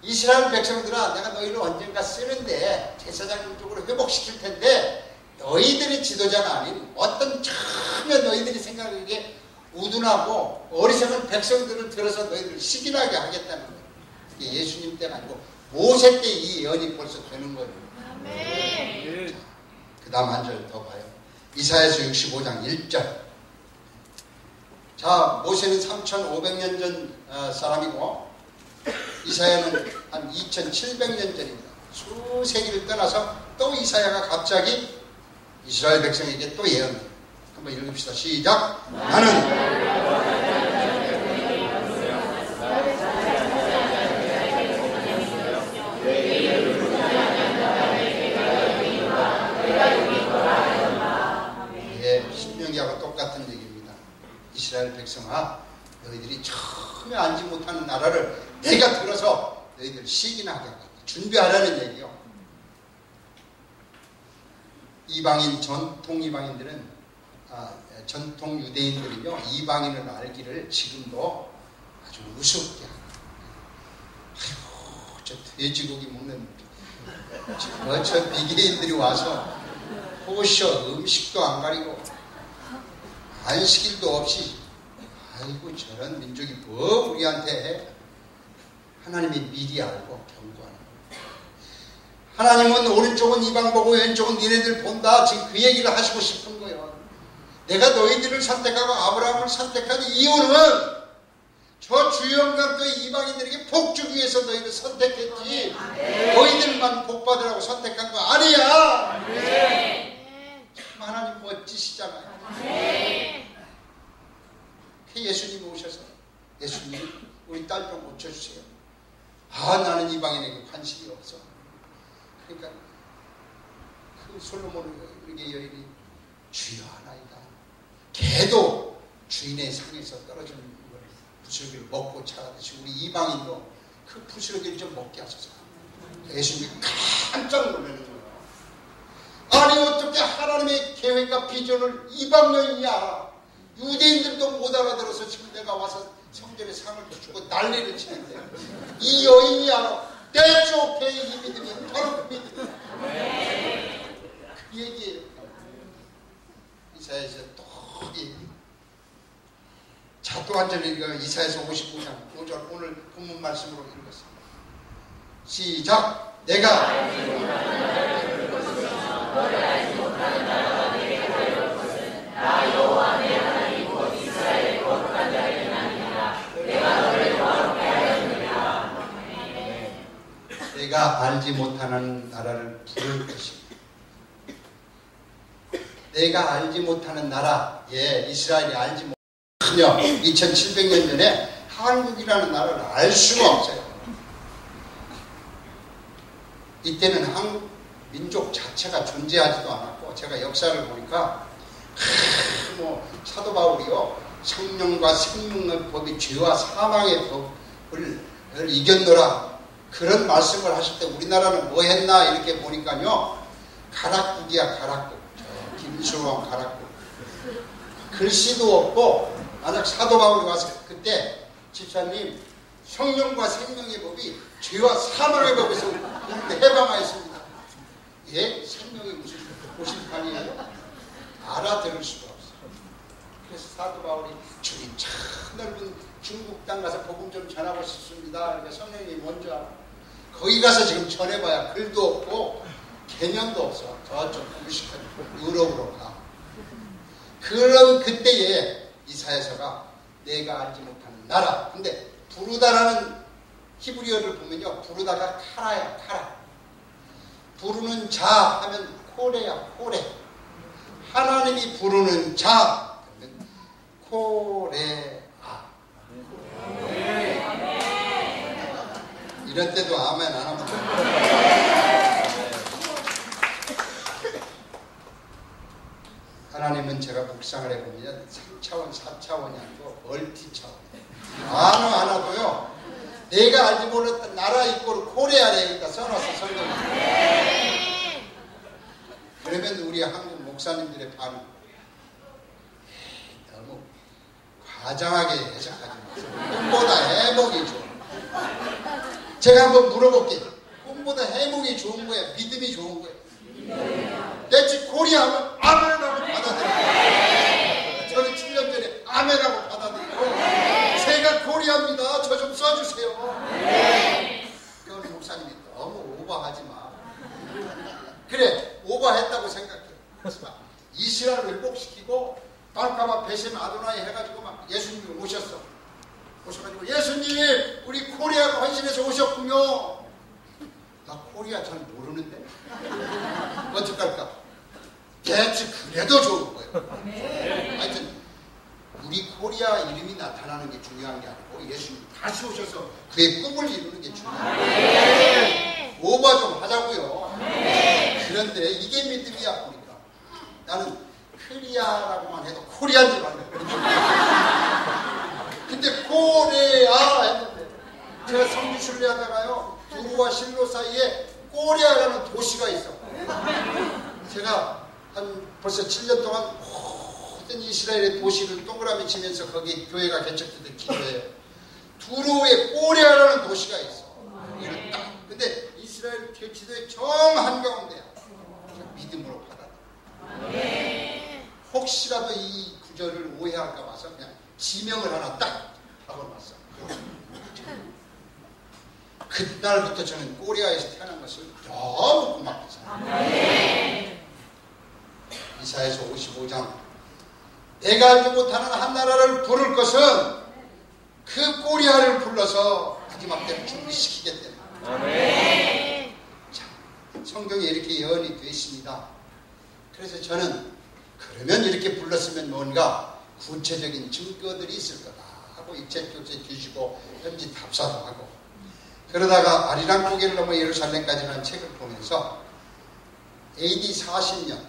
이스라엘 백성들아, 내가 너희를 언젠가 쓰는데 제사장 민족으로 회복시킬 텐데 너희들이 지도자가 아닌 어떤 전혀 너희들이 생각하기에 우둔하고 어리석은 백성들을 들어서 너희들을 시기나게 하겠다는 거예요. 이게 예수님 때가 아니고 모세 때 이 예언이 벌써 되는 거예요. 아멘. 그 다음 한 절 더 봐요. 이사야서 65장 1절. 자, 모세는 3,500년 전 사람이고 이사야는 한 2,700년 전입니다. 수세기를 떠나서 또 이사야가 갑자기 이스라엘 백성에게 또 예언해요. 한번 읽읍시다. 시작. 나는 신명기하고 똑같은 얘기입니다. 이스라엘 백성아, 너희들이 처음에 앉지 못하는 나라를 내가 들어서 너희들 시기나게 하겠다. 준비하라는 얘기요. 이방인, 전통 이방인들은 전통 유대인들은요, 이방인을 알기를 지금도 아주 우습게 합니다. 아이고, 저 돼지고기 먹는 저 비계인들이 와서 호셔 음식도 안 가리고 안식일도 없이, 아이고 저런 민족이 뭐 우리한테 해? 하나님이 미리 알고 경고하는 거예요. 하나님은 오른쪽은 이방 보고 왼쪽은 니네들 본다. 지금 그 얘기를 하시고 싶은 거예요. 내가 너희들을 선택하고 아브라함을 선택한 이유는 저 주영강도의 이방인들에게 복 주기 위해서 너희를 선택했지, 너희들만 복 받으라고 선택한 거 아니야. 참 하나님 멋지시잖아요. 예수님 오셔서, 예수님 우리 딸 좀 고쳐주세요. 아, 나는 이방인에게 관심이 없어. 그러니까 그 솔로몬에게 여인이 주여 하나이다. 개도 주인의 상에서 떨어진 부스러기를 먹고 자라듯이 우리 이방인도 그 부스러기를 좀 먹게 하소서. 예수님이 깜짝 놀라는 거예요. 아니 어떻게 하나님의 계획과 비전을 이방 여인이 알아? 유대인들도 못 알아들어서 지금 내가 와서 성전에 상을 주고 난리를 치는데 이 여인이 알아. 내 쪽에 이 믿음이 바로 그 믿음이야. 그 얘기예요. 이사야에서 또 자, 또 완전히 이사야서 59장 5절 오늘 본문 말씀으로 읽었습니다. 시작. 내가 알지 못하는 나라를 부를 것이며 너를 알지 못하는 나라가 내게 달려올 것은 나 여호와 내 하나님 곧 이스라엘의 거룩한 자의 이름이니라. 내가 너를 영화롭게 하였느니라. 내가 알지 못하는 나라를 부를 것입니다. 내가 알지 못하는 나라, 이스라엘이 알지 못하며 2700년 전에 한국이라는 나라를 알 수가 없어요. 이때는 한국 민족 자체가 존재하지도 않았고, 제가 역사를 보니까 사도 바울이요, 성령과 생명의 법이 죄와 사망의 법을 이겼노라, 그런 말씀을 하실 때 우리나라는 뭐 했나 이렇게 보니까요, 가락국이야, 가락국. 김수왕 가락국. 글씨도 없고, 만약 사도 바울이 와서 그때 집사님, 성령과 생명의 법이 죄와 사망의 법에서 해방하였습니다. 생명이 무슨 고실판이에요? 알아들을 수가 없어요. 그래서 사도 바울이 저기 참 넓은 중국 땅 가서 복음 좀 전하고 싶습니다. 그러니까 성령님이 먼저 알아. 거기 가서 지금 전해봐야 글도 없고 개념도 없어. 저쪽 무식한 유럽으로 가. 그런 그때에 이사야서가 내가 알지 못하는 나라. 근데 부르다라는 히브리어를 보면요, 부르다가 카라야, 카라. 부르는 자 하면 코레야, 코레. 하나님이 부르는 자 그러면 코레아. 이럴 때도 아멘 안 하면 하나님은 제가 묵상을 해보면 3차원, 4차원이 아니고 멀티차원. 안 하고요. 내가 알지 못했던 나라 이꼴 코레아래 여기다 써놨어, 성경에. 그러면 우리 한국 목사님들의 반응, 너무 과장하게 해석하지 마세요. 꿈보다 해몽이 좋아. 제가 한번 물어볼게요. 꿈보다 해몽이 좋은 거야, 믿음이 좋은 거야? 대체 코리아 하면 아멘하고 받아들여요. 저는 7년 전에 아멘하고 받아들이고, 제가 코리아입니다, 저 좀 써주세요. 그건 목사님이 너무 오버하지 마. 그래, 오버했다고 생각해. 이스라엘을 회복시키고 발가마 베셈 아도나이 해가지고 막 예수님이 오셔가지고 예수님 우리 코리아가 헌신해서 오셨군요. 나 코리아 잘 모르는데 어떡할까? 대체 그래도 좋은 거예요. 하여튼 우리 코리아 이름이 나타나는 게 중요한 게 아니고 예수님이 다시 오셔서 그의 꿈을 이루는 게 중요해요. 오버 좀 하자고요. 그런데 이게 믿음이야 보니까 나는 코리아라고만 해도 코리아인 줄 알아요. 근데 코레아 했는데 제가 성지순례 하다가요, 두루와 실로 사이에 코리아라는 도시가 있어. 제가 한 벌써 7년 동안 모든 이스라엘의 도시를 동그라미 치면서 거기 교회가 개척되던 기도해요. 두루에 코리아라는 도시가 있어. 근데 이스라엘 지도의 정 한가운데야. 믿음으로 받아들여. 혹시라도 이 구절을 오해할까 봐서 그냥 지명을 하나 딱 하고 놨어. 그날부터 저는 코리아에서 태어난 것을 너무 고맙게 생각해요. 이사야서 55장 내가 알지 못하는 한 나라를 부를 것은 그 코리아를 불러서 마지막 때를 준비시키겠다. 자, 성경에 이렇게 예언이 되어 있습니다. 그래서 저는 그러면 이렇게 불렀으면 뭔가 구체적인 증거들이 있을 거다 하고 입체표제 뒤지고 현지 답사도 하고 그러다가 아리랑 고개를 넘어 예루살렘까지라는 책을 보면서 AD 40년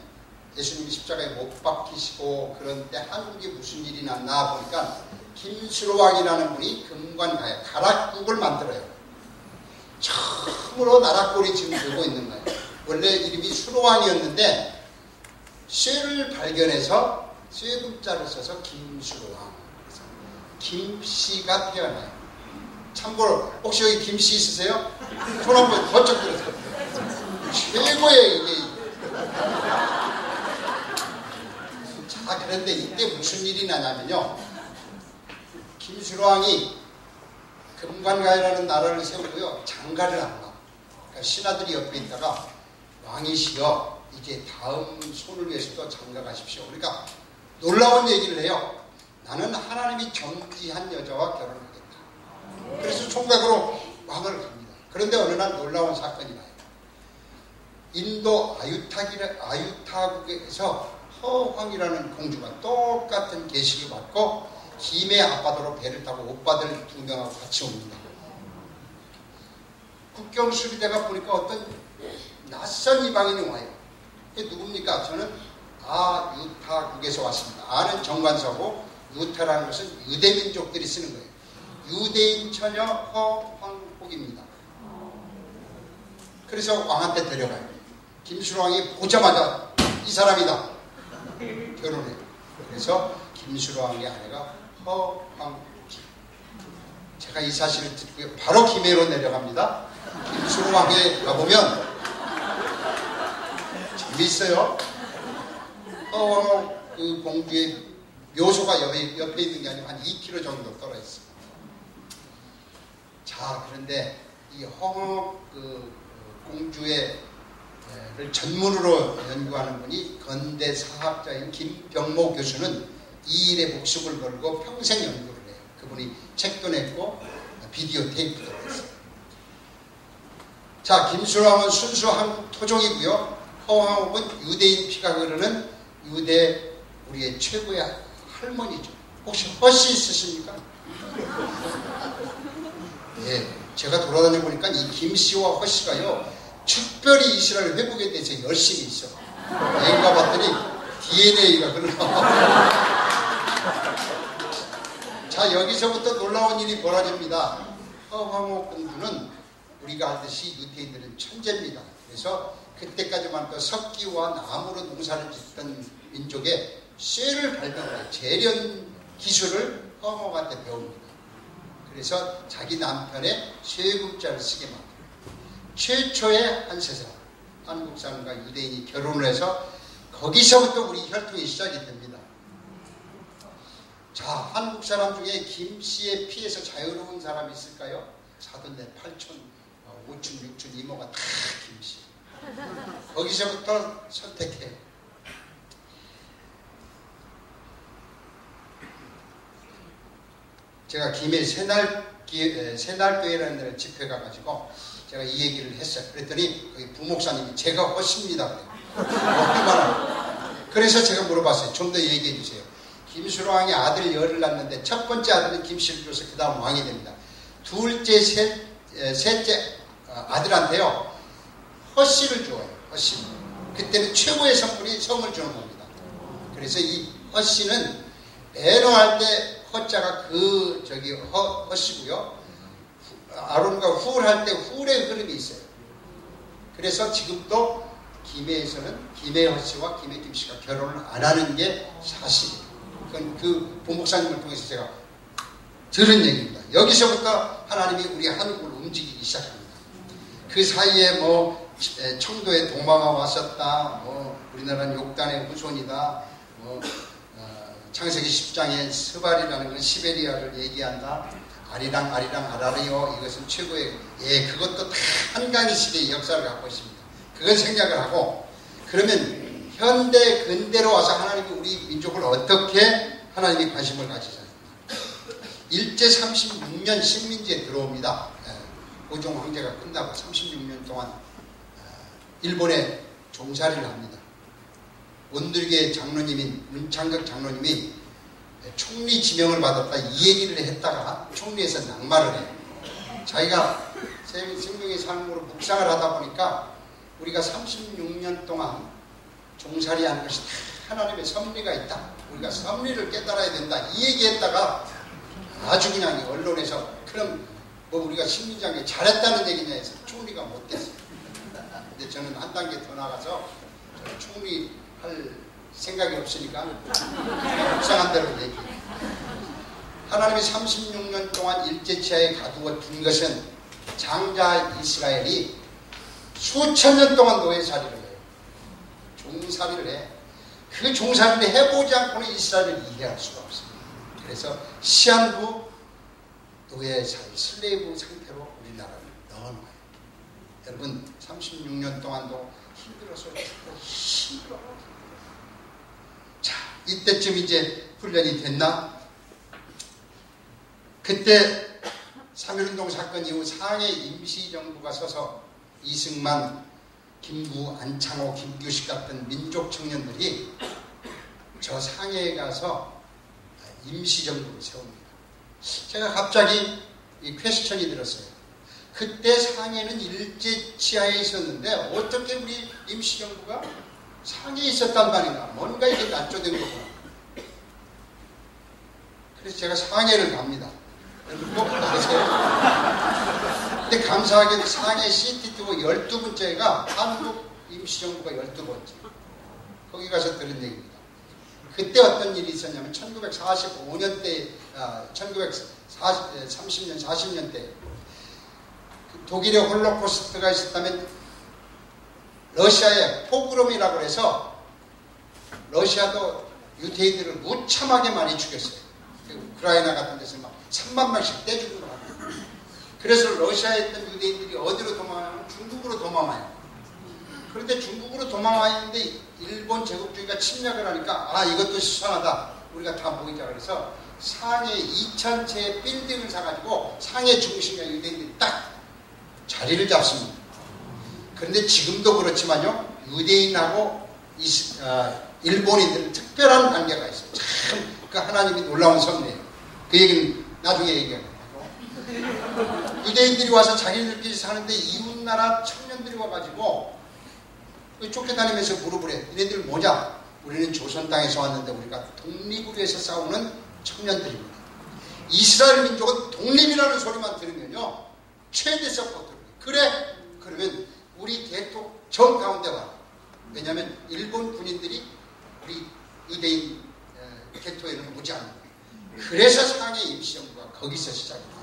예수님이 십자가에 못 박히시고 그런 때 한국에 무슨 일이 났나 보니까 김수로왕이라는 분이 금관가에 가락국을 만들어요. 처음으로 나락골이 지금 되고 있는 거예요. 원래 이름이 수로왕이었는데 쇠를 발견해서 쇠금자를 써서 김수로왕. 그래서 김씨가 태어나요. 참고로 혹시 여기 김씨 있으세요? 손 한번 번쩍 들으세요. 최고의 이게. 자, 그런데 이때 무슨 일이 나냐면요. 김수로왕이 금관가이라는 나라를 세우고요. 장가를 안 가. 그러니까 신하들이 옆에 있다가 왕이시여 이제 다음 손을 위해서도 장가 가십시오. 그러니까 놀라운 얘기를 해요. 나는 하나님이 점지한 여자와 결혼하겠다. 그래서 총각으로 왕을 갑니다. 그런데 어느 날 놀라운 사건이 나요. 인도 아유타국에서 허황이라는 공주가 똑같은 계식을 받고 김해 앞바다로 배를 타고 오빠들 2명하고 같이 옵니다. 국경 수리대가 보니까 어떤 낯선 이방인이 와요. 이게 누굽니까? 저는 아유타국에서 왔습니다. 아는 정관사고 유타라는 것은 유대민족들이 쓰는 거예요. 유대인 처녀 허황복입니다. 그래서 왕한테 데려가요. 김수로왕이 보자마자 이 사람이다. 결혼해요. 그래서 김수로왕의 아내가 허황복이. 제가 이 사실을 듣고 바로 김해로 내려갑니다. 김수로왕에 가보면 재미있어요. 허황 그 공주의 묘소가 옆에 있는 게 아니고 한 2km 정도 떨어져 있어요. 자, 그런데 이 허황 그 공주의 를 전문으로 연구하는 분이 건대 사학자인 김병모 교수는 이 일에 목숨을 걸고 평생 연구를 해요. 그분이 책도 냈고 비디오 테이프도 냈어요. 자, 김수로왕은 순수 한국 토종이고요. 허황옥은 유대인 피가 흐르는 유대 우리의 최고의 할머니죠. 혹시 허씨 있으십니까? 예, 제가 돌아다녀 보니까 이 김씨와 허씨가요. 특별히 이스라엘 회복에 대해서 열심히 있어. 얘가 봤더니 DNA가 흘러. 자, 여기서부터 놀라운 일이 벌어집니다. 허황옥 공주는 우리가 알듯이 유대인들은 천재입니다. 그래서 그때까지만 또 석기와 나무로 농사를 짓던 민족의 쇠를 발명해요. 재련 기술을 허황옥한테 배웁니다. 그래서 자기 남편의 쇠금자를 쓰게 만듭니다. 최초의 한 세상, 한국 사람과 유대인이 결혼을 해서 거기서부터 우리 혈통이 시작이 됩니다. 자, 한국 사람 중에 김씨의 피에서 자유로운 사람이 있을까요? 사돈네 8촌, 5촌, 6촌 이모가 다 김씨. 거기서부터 선택해요. 제가 김해 새날교회라는 데를 집회 가가지고 제가 이 얘기를 했어요. 그랬더니 거기 부목사님이 제가 허십니다. 그래서 제가 물어봤어요. 좀 더 얘기해 주세요. 김수로왕이 아들 열을 낳는데 첫 번째 아들은 김씨를 줘서 그 다음 왕이 됩니다. 둘째, 셋째 아들한테요. 허씨를 줘요. 허씨. 그때는 최고의 선물이 성을 주는 겁니다. 그래서 이 허씨는 배노할 때 허자가 허씨고요. 아론과 훌 할 때 훌의 흐름이 있어요. 그래서 지금도 김해에서는 김해 허씨와 김해 김씨가 결혼을 안 하는 게 사실이에요. 그건 그 부목사님을 통해서 제가 들은 얘기입니다. 여기서부터 하나님이 우리 한국을 움직이기 시작합니다. 그 사이에 청도에 도마가 왔었다. 우리나라는 욕단의 후손이다. 창세기 10장에 스발이라는 건 시베리아를 얘기한다. 아리랑 아라리오 이것은 최고의 그것도 다 한강의 시대의 역사를 갖고 있습니다. 그걸 생각을 하고 그러면 현대 근대로 와서 하나님이 우리 민족을 어떻게 하나님이 관심을 가지셨습니까? 일제 36년 식민지에 들어옵니다. 고종 황제가 끝나고 36년 동안 일본에 종살이를 합니다. 온들계 장로님인 문창극 장로님이 총리 지명을 받았다 이 얘기를 했다가 총리에서 낙마를 해요. 자기가 생명의 삶으로 묵상을 하다 보니까 우리가 36년 동안 종살이하는 것이 다 하나님의 섭리가 있다. 우리가 섭리를 깨달아야 된다. 이 얘기했다가 아주 그냥 언론에서 그럼 우리가 식민지한테 잘했다는 얘기냐 해서 총리가 못 됐어요. 근데 저는 한 단계 더 나가서 총리 할 생각이 없으니까 묵상한 대로 얘기해요. 하나님이 36년 동안 일제치하에 가두어 둔 것은 장자 이스라엘이 수천 년 동안 노예살이를 해요. 종살이를 해. 그 종살이를 해보지 않고는 이스라엘을 이해할 수가 없습니다. 그래서 시한부 노예 슬레이브 상태로 우리나라를 넣어놓아요. 여러분 36년 동안도 힘들어서 힘들어. 자, 이때쯤 이제 훈련이 됐나? 그때 3.1운동 사건 이후 상해 임시정부가 서서 이승만, 김구, 안창호, 김규식 같은 민족 청년들이 저 상해에 가서 임시정부를 세웁니다. 제가 갑자기 이 퀘스천이 들었어요. 그때 상해는 일제 치하에 있었는데 어떻게 우리 임시정부가 상해에 있었단 말인가? 뭔가 이게 낮춰된 거구나. 그래서 제가 상해를 갑니다. 여러분 꼭 아세요? 근데 감사하게도 상해 시티투어 12번째가 한국 임시정부가 12번째. 거기 가서 들은 얘기입니다. 그때 어떤 일이 있었냐면 1945년대, 1930년, 40년대 독일의 홀로코스트가 있었다면 러시아의 포그롬이라고 해서 러시아도 유대인들을 무참하게 많이 죽였어요. 우크라이나 같은 데서 막 3만 명씩 떼죽이고 하고. 그래서 러시아에 있던 유대인들이 어디로 도망가냐면 중국으로 도망와요. 그런데 중국으로 도망와 있는데 일본 제국주의가 침략을 하니까 이것도 시원하다. 우리가 다 모이자 그래서 상해 2,000채의 빌딩을 사가지고 상해 중심에 유대인들이 딱 자리를 잡습니다. 그런데 지금도 그렇지만요. 유대인하고 일본인들은 특별한 관계가 있어요. 참 그 하나님이 놀라운 섭리예요. 그 얘기는 나중에 얘기하고 유대인들이 와서 자기들끼리 사는데 이웃나라 청년들이 와가지고 쫓겨다니면서 무릎을 해. 니네들 뭐냐? 우리는 조선 땅에서 왔는데 우리가 독립을 위해서 싸우는 청년들입니다. 이스라엘 민족은 독립이라는 소리만 들으면요 최대 서포터. 그래? 그러면 우리 대토 정 가운데 와. 왜냐하면 일본 군인들이 우리 유대인 개토에는 오지 않는 거예요. 그래서 상해 임시정부가 거기서 시작입니다.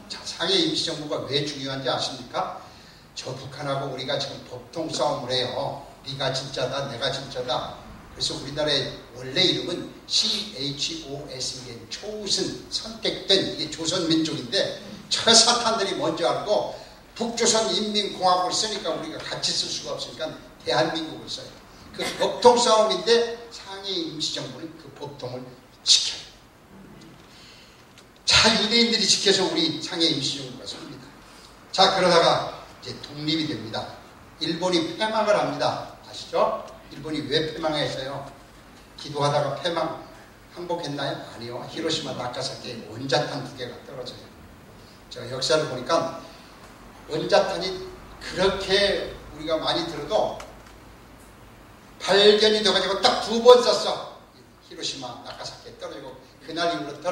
자, 상해 임시정부가 왜 중요한지 아십니까? 저 북한하고 우리가 지금 법통 싸움을 해요. 네가 진짜다, 내가 진짜다. 그래서 우리나라의 원래 이름은 CHOSN, 초우슨, 선택된 이게 조선민족인데 저 사탄들이 먼저 알고 북조선인민공화국을 쓰니까 우리가 같이 쓸 수가 없으니까 대한민국을 써요. 그 법통 싸움인데 상해 임시정부는 그 법통을 지켜요. 자, 유대인들이 지켜서 우리 상해 임시정부가 섭니다. 자, 그러다가 이제 독립이 됩니다. 일본이 패망을 합니다. 아시죠? 일본이 왜 패망했어요? 기도하다가 항복했나요? 아니요. 히로시마 나가사키에 원자탄 2개가 떨어져요. 제가 역사를 보니까 원자탄이 그렇게 우리가 많이 들어도 발견이 돼가지고 딱 2번 썼어. 히로시마 나가사키에 떨어지고 그날 이후로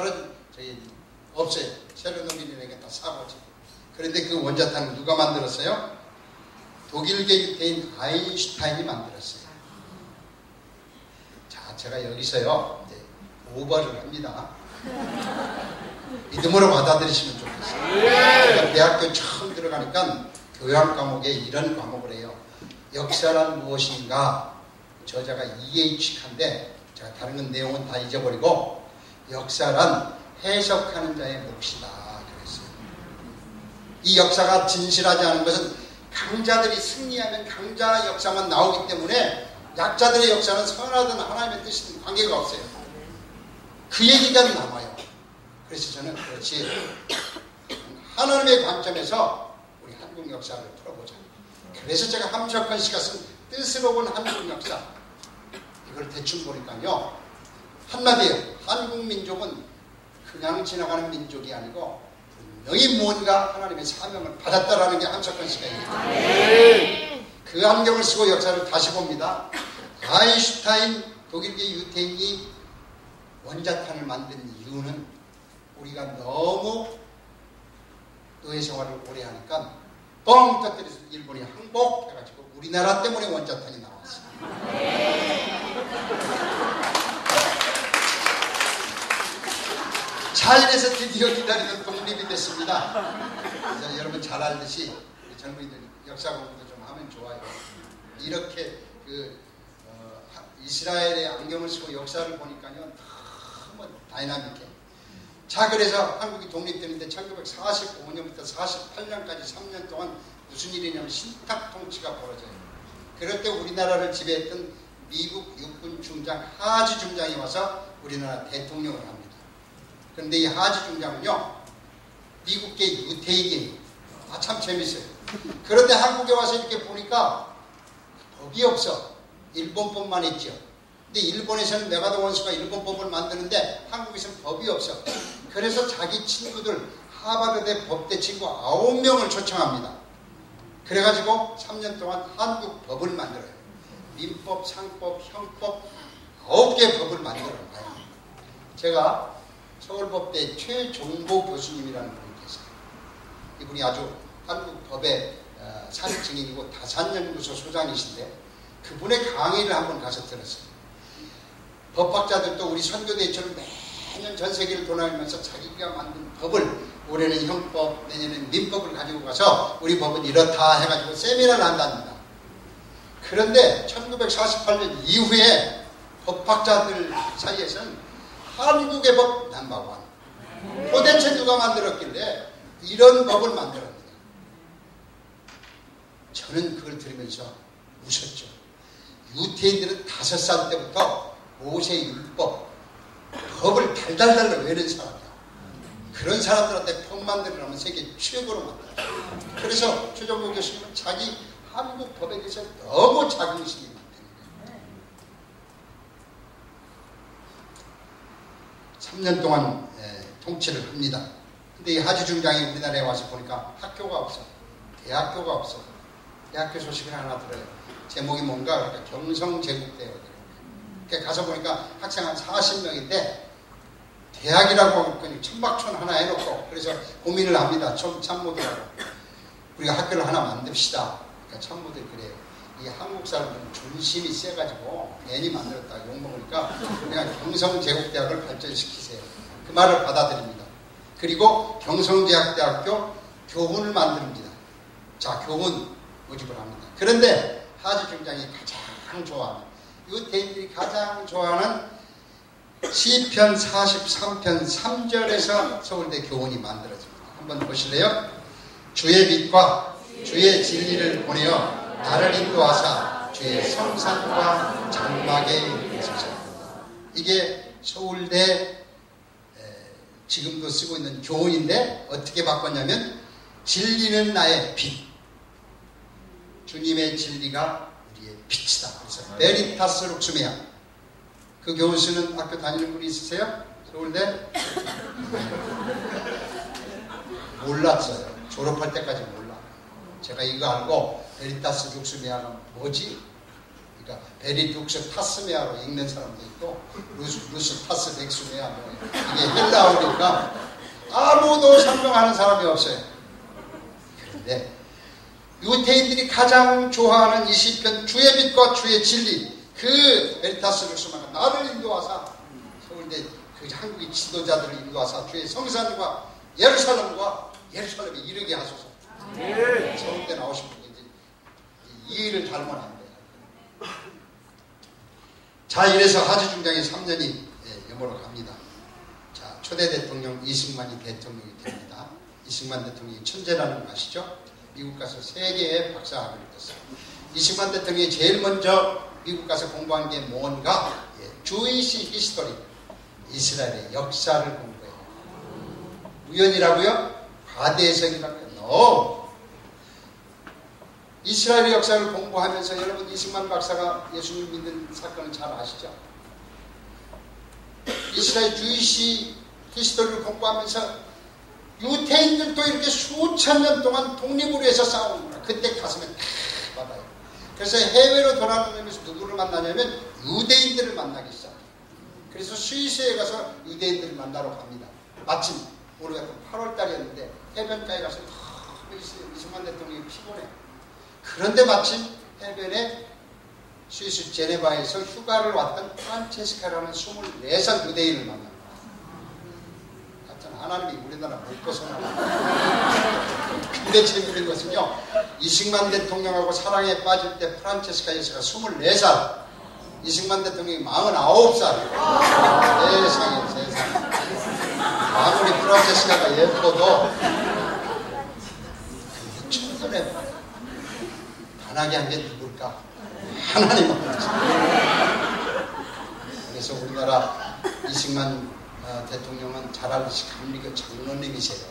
없어요. 체르노빌에게 다 사고지. 그런데 그 원자탄을 누가 만들었어요? 독일계 유태인 아인슈타인이 만들었어요. 자, 제가 여기서요 이제 오버를 합니다. 믿음으로 받아들이시면 좋겠어요. 제가 대학교 처음 들어가니까 교양 과목에 이런 과목을 해요. 역사란 무엇인가? 저자가 E.H.칸데 제가 다른 건 내용은 다 잊어버리고 역사란 해석하는 자의 몫이다 그랬어요. 이 역사가 진실하지 않은 것은 강자들이 승리하면 강자 역사만 나오기 때문에 약자들의 역사는 선하든 하나님의 뜻이든 관계가 없어요. 그 얘기가 남아요. 그래서 저는 그렇지 하나님의 관점에서 우리 한국 역사를 풀어보자. 그래서 제가 함석헌 씨가 쓴 뜻으로 본 한국 역사 이걸 대충 보니까요 한마디예요. 한국 민족은 그냥 지나가는 민족이 아니고 분명히 뭔가 하나님의 사명을 받았다라는 게 함석헌 씨가 얘기해요. 그 안경을 쓰고 역사를 다시 봅니다. 아인슈타인 독일계 유태인이 원자탄을 만든 이유는 우리가 너무 노예 생활을 오래 하니까 뻥 터뜨려서 일본이 항복해가지고 우리나라 때문에 원자탄이 나왔어요. 자, 이래서 드디어 기다리던 독립이 됐습니다. 그래서 여러분 잘 알듯이 젊은이들 역사 공부도 좀 하면 좋아요. 이렇게 이스라엘의 안경을 쓰고 역사를 보니까요 너무 다이나믹해. 자, 그래서 한국이 독립되는데 1945년부터 48년까지 3년 동안 무슨 일이냐면 신탁 통치가 벌어져요. 그럴 때 우리나라를 지배했던 미국 육군 중장 하지 중장이 와서 우리나라 대통령을 합니다. 그런데 이 하지 중장은요, 미국계 유태인이 참 재밌어요. 그런데 한국에 와서 이렇게 보니까 법이 없어. 일본법만 있죠. 근데 일본에서는 메가더 원수가 일본법을 만드는데 한국에서는 법이 없어. 그래서 자기 친구들 하버드대 법대 친구 9명을 초청합니다. 그래가지고 3년 동안 한국 법을 만들어요. 민법, 상법, 형법 9개 법을 만들어요. 제가 서울법대 최종보 교수님이라는 분이 계세요. 이분이 아주 한국 법의 산증인이고 다산연구소 소장이신데 그분의 강의를 한번 가서 들었어요. 법학자들도 우리 선교대처럼 매년 전 세계를 돌아다니면서 자기가 만든 법을 올해는 형법, 내년에는 민법을 가지고 가서 우리 법은 이렇다 해가지고 세미나를 한답니다. 그런데 1948년 이후에 법학자들 사이에서는 한국의 법 넘버원. 도대체 누가 만들었길래 이런 법을 만들었느냐. 저는 그걸 들으면서 웃었죠. 유태인들은 5살 때부터 모세율법, 법을 달달달 외는 사람이야. 그런 사람들한테 법 만들으라면 세계 최고로 만들어요. 그래서 최종보 교수님은 자기 한국 법에 대해서 너무 자긍심이 많답니다. 3년 동안 통치를 합니다. 근데 이 하지 중장이 우리나라에 와서 보니까 학교가 없어. 대학교가 없어. 대학교 소식을 하나 들어요. 제목이 뭔가 그러니까 경성제국대학교. 가서 보니까 학생 한 40명인데 대학이라고 하고 천막촌 하나 해놓고 그래서 고민을 합니다. 참모들하고 우리가 학교를 하나 만듭시다. 그러니까 참모들이 그래요. 이 한국 사람들은 존심이 세가지고 괜히 만들었다 욕먹으니까 그냥 경성제국대학을 발전시키세요. 그 말을 받아들입니다. 그리고 경성제국대학교 교훈을 만듭니다. 자, 교훈 모집을 합니다. 그런데 하지 중장이 가장 좋아하는 유태인들이 가장 좋아하는 시편 43편 3절에서 서울대 교훈이 만들어집니다. 한번 보실래요? 주의 빛과 주의 진리를 보내어 나를 인도하사 주의 성산과 장막에 있으소서. 이게 서울대 지금도 쓰고 있는 교훈인데 어떻게 바꿨냐면 진리는 나의 빛. 주님의 진리가 우리의 빛이다. 그래서 베리타스 룩스메아. 그 교훈 쓰는 학교 다니는 분이 있으세요? 서울대? 몰랐어요. 졸업할 때까지 몰라. 제가 이거 알고 베리타스 룩스메아가 뭐지? 그러니까 베리룩스 타스메아로 읽는 사람도 있고 루스 타스 렉스메아 뭐 이게 헬라어니까 아무도 설명하는 사람이 없어요. 그런데 유태인들이 가장 좋아하는 이 시편 주의 빛과 주의 진리 그 베리타스 룩스메아가 나를 인도하사 서울대 그 한국의 지도자들을 인도하사 주의 성산과 예루살렘에 이르게 하소서. 서울대 나오신 분이 이제 이 일을 달면 안 돼요. 자, 이래서 하지 중장이 3년이 여모로 갑니다. 자, 초대 대통령 이승만이 대통령이 됩니다. 이승만 대통령이 천재라는 거 아시죠? 미국 가서 3개의 박사학위를 땄어요. 이승만 대통령이 제일 먼저 미국 가서 공부한 게 뭔가? 주이시 히스토리, 이스라엘의 역사를 공부해요. 우연이라고요? 과대해석이라고요? No. 이스라엘의 역사를 공부하면서 여러분 이승만 박사가 예수님 믿는 사건은 잘 아시죠? 이스라엘 주이시 히스토리를 공부하면서 유태인들도 이렇게 수천 년 동안 독립을 위해서 싸우는 거야. 그때 가슴에 탁 받아요. 그래서 해외로 돌아다니면서 누구를 만나냐면 유대인들을 만나기 시작해요. 그래서 스위스에 가서 유대인들을 만나러 갑니다. 마침 오늘 같은 8월달이었는데 해변가에 가서 이승만 대통령이 피곤해. 그런데 마침 해변에 스위스 제네바에서 휴가를 왔던 프란체스카라는 24살 유대인을 만납니다. 하여튼 하나님이 우리나라 못 벗어나요. 근데 재밌는 것은요, 이승만 대통령하고 사랑에 빠질 때 프란체스카 여사가 24살, 이승만 대통령이 49살. 세상에. 아무리 프란체스카가 예뻐도 첫눈에 반하게 한 게 누굴까? 하나님은. 그래서 우리나라 이승만 대통령은 잘 알듯이 감리교 장로님이세요.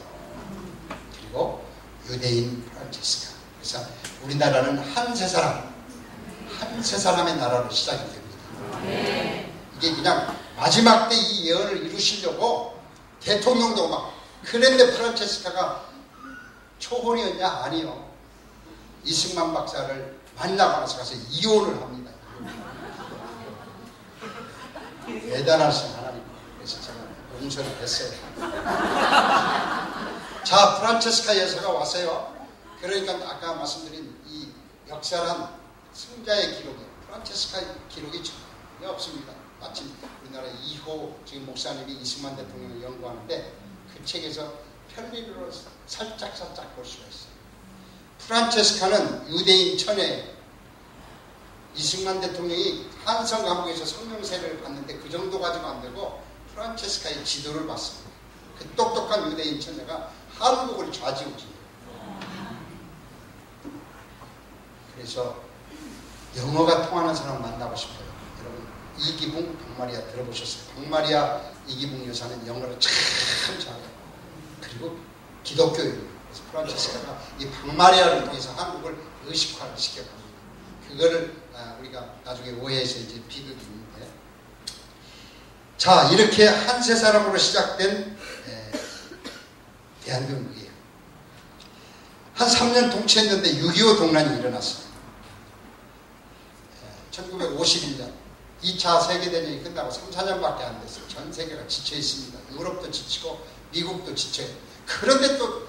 그리고 유대인 프란체스카. 그래서 우리나라는 한 세 사람의 나라로 시작이 됩니다. 이게 그냥 마지막 때 이 예언을 이루시려고 대통령도 막 그런데 프란체스카가 초혼이었냐? 아니요. 이승만 박사를 만나고 나서 가서 이혼을 합니다. 대단하신 하나님. 그래서 제가 용서를 했어요. 자, 프란체스카 여사가 왔어요. 그러니까 아까 말씀드린 이 역사란 승자의 기록이 프란체스카 기록이 전혀 없습니다. 마침 우리나라 2호 지금 목사님이 이승만 대통령을 연구하는데 그 책에서 편리로 살짝 볼 수가 있어요. 프란체스카는 유대인 천에 이승만 대통령이 한성 감옥에서 성명세를 받는데 그 정도 가지고 안 되고 프란체스카의 지도를 받습니다. 그 똑똑한 유대인 천녀가 한국을 좌지우지해요. 그래서 영어가 통하는 사람 만나고 싶어요. 여러분 이기붕 박마리아 들어보셨어요? 박마리아 이기붕 여사는 영어를 참 잘해요. 그리고 기독교인이에요. 그래서 프란체스카가 이 박마리아를 통해서 한국을 의식화를 시켜갑니다. 그거를 우리가 나중에 오해해서 이제 비극이 있는데, 자, 이렇게 한 세 사람으로 시작된 대한민국이에요. 한 3년 동치했는데 6.25 동란이 일어났어요. 1951년 2차 세계대전이 끝나고 3, 4년밖에 안 됐어요. 전 세계가 지쳐 있습니다. 유럽도 지치고 미국도 지쳐요. 그런데 또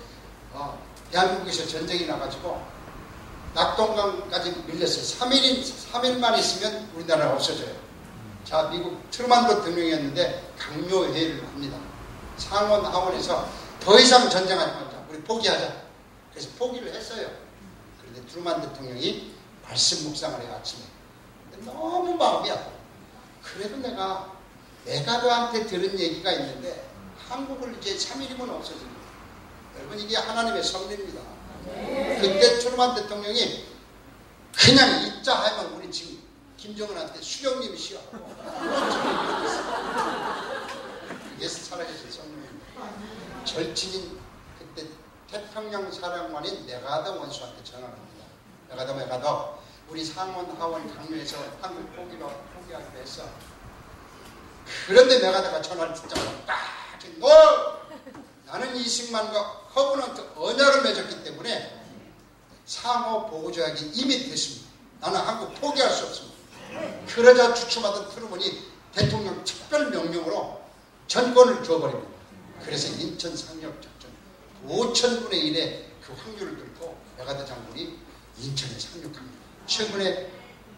대한민국에서 전쟁이 나가지고 낙동강까지 밀렸어요. 3일만 있으면 우리나라가 없어져요. 자, 미국 트루만 대통령이었는데 강요회의를 합니다. 상원 하원에서 더 이상 전쟁하지 말자. 우리 포기하자. 그래서 포기를 했어요. 그런데 트루만 대통령이 말씀 묵상을 해요. 아침에. 근데 너무 마음이 아파. 그래도 내가 메가더한테 들은 얘기가 있는데 한국을 이제 3일이면 없어집니다. 여러분 이게 하나님의 섭리입니다. 그때 트루만 대통령이 그냥 있자 하면 우리 지금 김정은한테 수령님이 시하고 그게 살아계신 섭리입니다. 절친인 그때 태평양 사령관인 메가더 원수한테 전화를 합니다. 메가더 우리 상원 하원 강요해서 한국 포기하기로 했어. 그런데 메가더가 전화를 듣자마자 딱 너 나는 이승만과 허브넌트 언약을 맺었기 때문에 상호 보호조약이 이미 됐습니다. 나는 한국 포기할 수 없습니다. 그러자 주춤하던 트루먼이 대통령 특별 명령으로 전권을 줘버립니다. 그래서 인천 상륙작전 5,000분의 1의 그 확률을 뚫고 메가더 장군이 인천에 상륙합니다. 최근에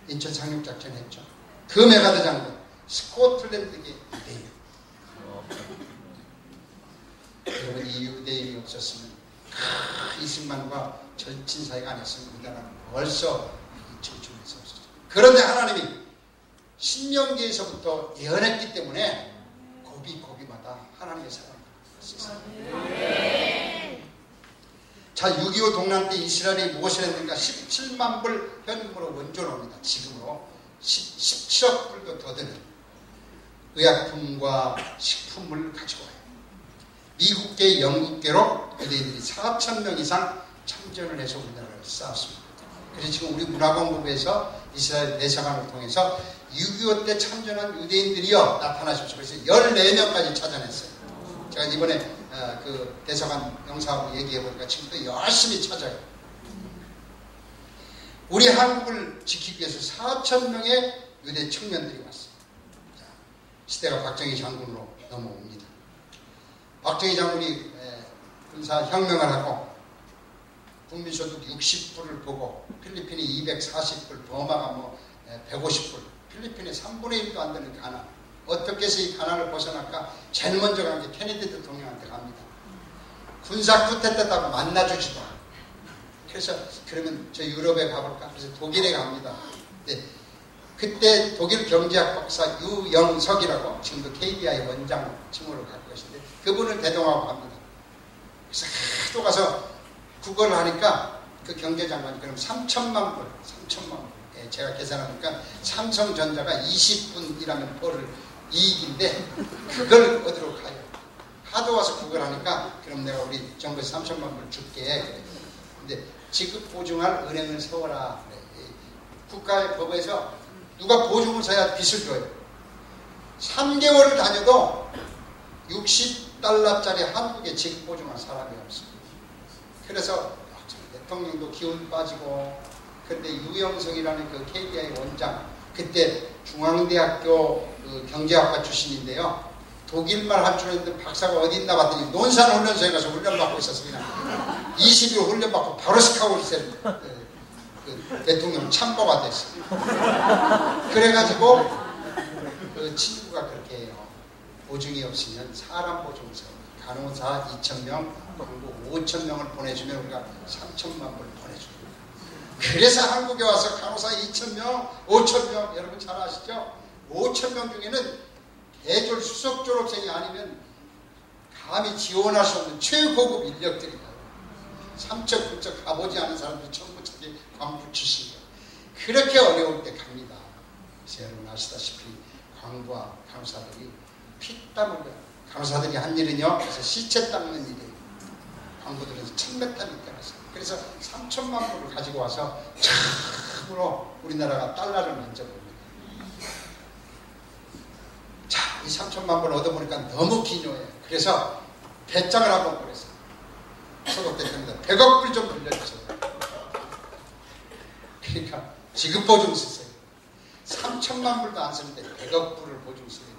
인천 상륙작전 했죠. 그 메가더 장군 스코틀랜드계 유대인. 여러분 이 유대인이 없었으면 이승만과 절친 사이가 아니었으면 우리나라는 벌써 절충해서 없었죠. 그런데 하나님이 신명기에서부터 예언했기 때문에 고비고비마다 하나님의 사랑을 받았어요. 자, 6.25 동란 때 이스라엘이 무엇을 했는가? 17만 불 현금으로 원조를 합니다. 지금으로 17억 불도 더 되는 의약품과 식품을 가지고 와요. 미국계, 영국계로 유대인들이 4,000명 이상 참전을 해서 우리나라를 쌓았습니다. 그래서 지금 우리 문화공부부에서 이스라엘 대사관을 통해서 6.25 때 참전한 유대인들이요 나타나십시오. 그래서 14명까지 찾아냈어요. 제가 이번에 그 대사관 영사하고 얘기해보니까 지금도 열심히 찾아요. 우리 한국을 지키기 위해서 4,000명의 유대 청년들이 왔어요. 자, 시대가 박정희 장군으로 넘어옵니다. 박정희 장군이 군사혁명을 하고 국민소득 60불을 보고 필리핀이 240불, 버마가 150불, 필리핀의 3분의 1도 안 되는 가난. 어떻게 해서 이 가난을 벗어날까? 제일 먼저 간 게 케네디 대통령한테 갑니다. 군사 쿠데타다고 만나주지도 않고. 그래서 그러면 저 유럽에 가볼까? 그래서 독일에 갑니다. 네. 그때 독일 경제학 박사 유영석이라고 지금도 KDI 원장 칭호를 갖고 계신데 그분을 대동하고 합니다. 그래서 하도 가서 국어를 하니까 그 경제장관이 그럼 3천만 불. 예, 제가 계산하니까 삼성전자가 20분 일하면 벌을 이익인데 그걸 얻으러 가요. 하도 와서 그걸 하니까 그럼 내가 우리 정부에서 3천만 불 줄게. 그래. 근데 지급 보증할 은행을 세워라. 그래. 국가의 법에서 누가 보증을 서야 빚을 줘요. 3개월을 다녀도 60달러짜리 한국에 지급 보증할 사람이 없습니다. 그래서 대통령도 기운 빠지고 그런데 유영석이라는 그 KDI 원장 그때 중앙대학교 그 경제학과 출신인데요. 독일말 할 줄 알았는데 박사가 어디 있나 봤더니 논산훈련소에 가서 훈련받고 있었습니다. 20일 훈련받고 바로 스카우트셀 그 대통령 참모가 됐어요. 그래가지고 그 친구가 그렇게 해요. 보증이 없으면 사람 보증서 간호사 2,000명, 광고 5,000명을 보내주면 우리가 3천만 불 보내줍니다. 그래서 한국에 와서 간호사 2,000명, 5,000명 여러분 잘 아시죠? 5,000명 중에는 대졸 수석 졸업생이 아니면 감히 지원할 수 없는 최고급 인력들이에요. 삼척, 부척 가보지 않은 사람들이 전부 저기 광부 출신이에요. 그렇게 어려울 때 갑니다. 그래서 여러분 아시다시피 광부와 간호사들이 피땀을 흘려요. 간호사들이 한 일은요, 그래서 시체 닦는 일이에요. 광부들은 1000m 밑에 갔어요. 그래서 3천만 불을 가지고 와서 참으로 우리나라가 달러를 만져봅니다. 자, 이 3천만 불을 얻어보니까 너무 기묘해요. 그래서 배짱을 한번 보냈어요. 소속 대표입니다. 100억 불 좀 빌려주세요. 그러니까 지급 보증 쓰세요. 3천만 불도 안 쓰는데 100억 불을 보증 쓰는 거예요.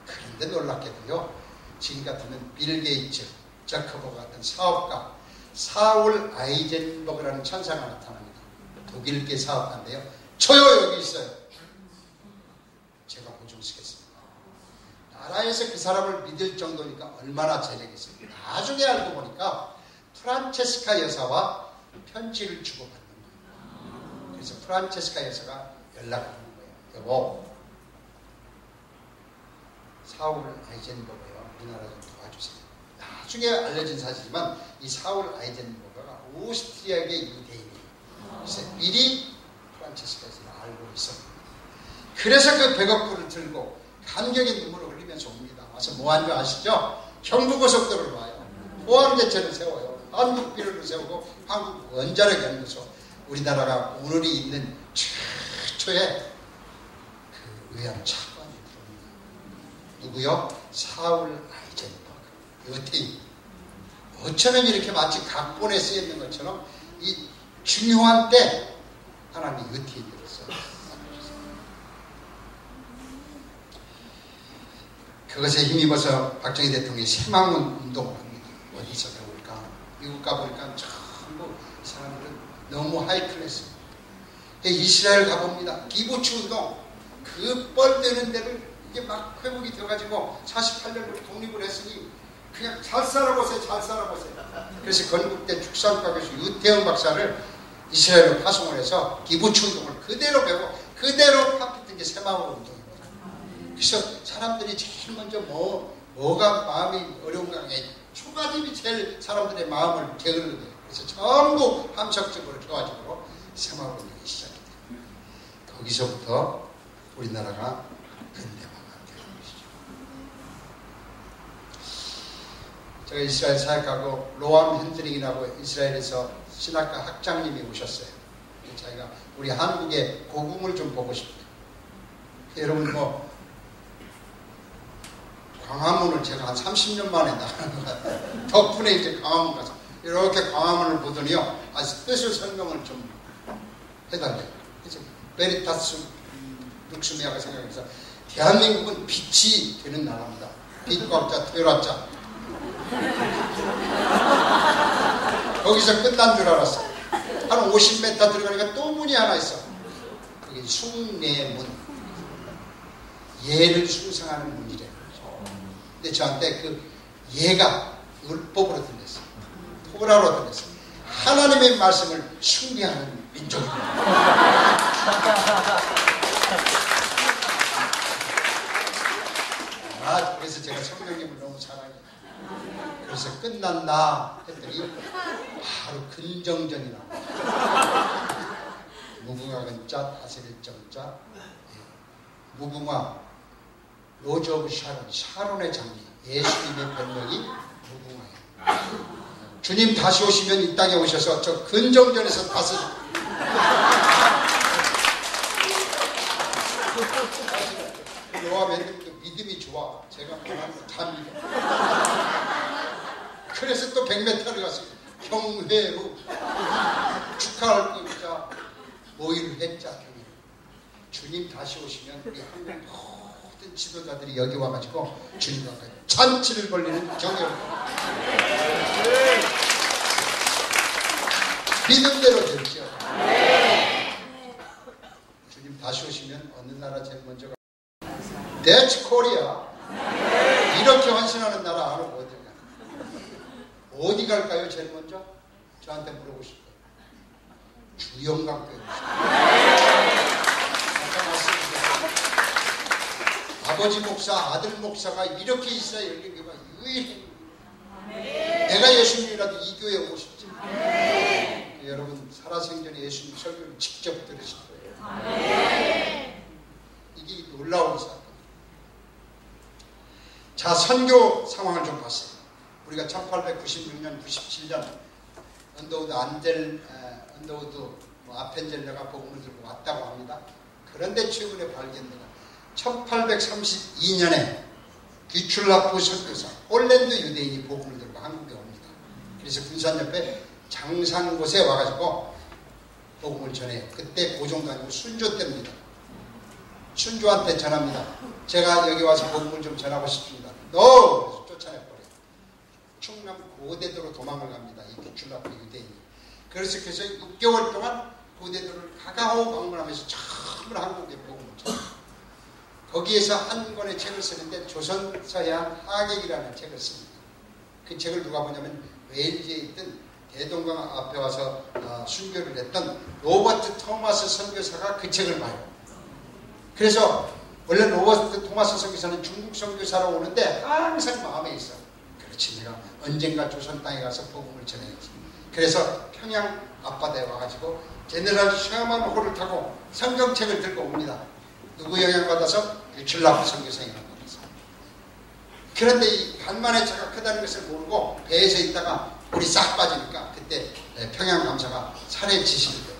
그런데 놀랍게도요. 지금 같으면 빌 게이츠, 자커버 같은 사업가 사울 아이젠버그라는 천사가 나타납니다. 독일계 사업가인데요. 저요 여기 있어요. 제가 보증 쓰겠습니다. 나라에서 그 사람을 믿을 정도니까 얼마나 재력있어요. 나중에 알고 보니까 프란체스카 여사와 편지를 주고받는 거예요. 그래서 프란체스카 여사가 연락을 하는 거예요. 여보, 사울 아이젠버그요. 우리나라 좀 도와주세요. 나중에 알려진 사실이지만 이 사울 아이젠버그가 오스트리아계 유대인이에요. 그래서 미리 프란체스카 여사를 알고 있었습니다. 그래서 그 100억 불을 들고 감격의 눈물을 흘리면서 옵니다. 와서 뭐 한 줄 아시죠? 경부고속도로를 와요. 포항제철을 세워요. 한국비료를 세우고 한국 원자력 연구소. 우리나라가 오늘이 있는 최초의 그 의학 차관이 들어옵니다. 누구요? 사울 아이젠버그. 여태인. 어쩌면 이렇게 마치 각본에 쓰여 있는 것처럼 이 중요한 때 하나님이 여태인 들었어요. 그것에 힘입어서 박정희 대통령이 새망원 운동을 합니다. 어디서 배울까? 미국 가보니까 전부 사람들은 너무 하이클래스. 이스라엘 가봅니다. 기부치 운동. 그 뻘되는 데를 이게 막 회복이 되어가지고 48년으로 독립을 했으니 그냥 잘 살아보세요. 잘 살아보세요. 그래서 건국대 축산과 교수 유태영 박사를 이스라엘로 파송을 해서 기부치 운동을 그대로 배우고 그대로 파pit한 게 새망원 운동. 그래서 사람들이 제일 먼저 뭐가 마음이 어려운가 하게 초가집이 제일 사람들의 마음을 게으르게 돼요. 그래서 전부 함석적으로 교화적으로 생활운동이 시작이 돼요. 거기서부터 우리나라가 근대화가 되는 것이죠. 제가 이스라엘 사역하고 로암 핸드링이라고 이스라엘에서 신학과 학장님이 오셨어요. 자기가 우리 한국의 고궁을 좀 보고 싶다. 여러분 광화문을 제가 한 30년 만에 나가는 것 같아요. 덕분에 이제 광화문 가서 이렇게 광화문을 보더니요. 아주 뜻을 설명을 좀 해달래요. 그래서 베리타스 룩스미아가 생각해서 대한민국은 빛이 되는 나라입니다. 빛과 없자 퇴라자. 거기서 끝난 줄 알았어. 한 50m 들어가니까 또 문이 하나 있어. 그게 숭례문. 예를 숭상하는 문이래요. 근데 저한테 그 예가 율법으로 들렸어요. 토라로 들렸어요. 하나님의 말씀을 숭배하는 민족입니다. 그래서 끝났나 했더니 바로 근정전이라고. 무궁화 근자 다스릴 정자. 무궁화 로즈 오브 샤론, 샤론의 장미. 예수님의 별명이 무궁화예요. 주님 다시 오시면 이 땅에 오셔서 저 근정전에서 다스릴. 여호와 믿음도 믿음이 좋아. 제가 말하는 거 다 믿어. 그래서 또 100m를 가서 경회로 축하할 겁니다. 모의를 했자. 주님 다시 오시면 우리 한국 모든 지도자들이 여기 와가지고 주님과 같이 잔치를 벌리는 경회를. 믿음대로 되죠. 주님 다시 오시면 어느 나라 제일 먼저 가? That's Korea. 이렇게 헌신하는 나라 알아? 어디 갈까요? 제일 먼저? 저한테 물어보고 싶어요. 주영강교회. 아까 말씀드렸죠. 아버지 목사, 아들 목사가 이렇게 이스라엘 열린교회가 유일해. 내가 예수님이라도 이 교회에 오고 싶지. 여러분 살아생전에 예수님 설교를 직접 들으실 거예요. 이게 놀라운 사건. 자, 선교 상황을 좀 봤어요. 우리가 1896년, 97년 언더우드 아펜젤러가 복음을 들고 왔다고 합니다. 그런데 최근에 발견되는 1832년에 귀출라프 선교사 폴란드 유대인이 복음을 들고 한국에 옵니다. 그래서 군산 옆에 장산곳에 와가지고 복음을 전해요. 그때 고종도 아니고 순조 때입니다. 순조한테 전합니다. 제가 여기 와서 복음을 좀 전하고 싶습니다. 그래서 쫓아내버려요. 충남 고대도로 도망을 갑니다. 이 귀출라프 유대인이. 그래서 6개월 동안 고대도를 가가오 방문하면서 처음으로 한국에 복음을 전해요. 거기에서 한 권의 책을 쓰는데 조선서양 하객이라는 책을 씁니다. 그 책을 누가 보냐면 웨일즈에 있던 대동강 앞에 와서 순교를 했던 로버트 토마스 선교사가 그 책을 봐요. 그래서 원래 로버트 토마스 선교사는 중국 선교사로 오는데 항상 마음에 있어. 그렇지, 내가 언젠가 조선 땅에 가서 복음을 전해야지. 그래서 평양 앞바다에 와가지고 제네럴 셔먼호를 타고 성경책을 들고 옵니다. 누구 영향받아서? 귀출라프 선교사에 영향받아서. 그런데 이 간만에 차가 크다는 것을 모르고 배에서 있다가 물이 싹 빠지니까 그때 평양 감사가 살해 지시를 해요.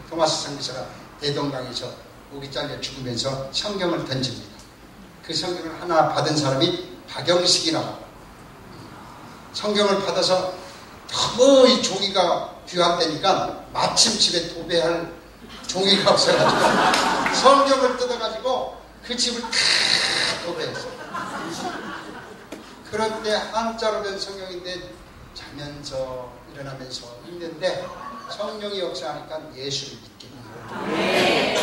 토마스 선교사가 대동강에서 목이 잘려 죽으면서 성경을 던집니다. 그 성경을 하나 받은 사람이 박영식이라고. 성경을 받아서 너무 이 종이가 귀한다니까 마침 집에 도배할 종이가 없어가지고 성경을 뜯어가지고 그 집을 다 도배했어요. 그런데 한자로 된 성경인데 자면서 일어나면서 있는데 성령이 역사하니까 예수를 믿게 돼요.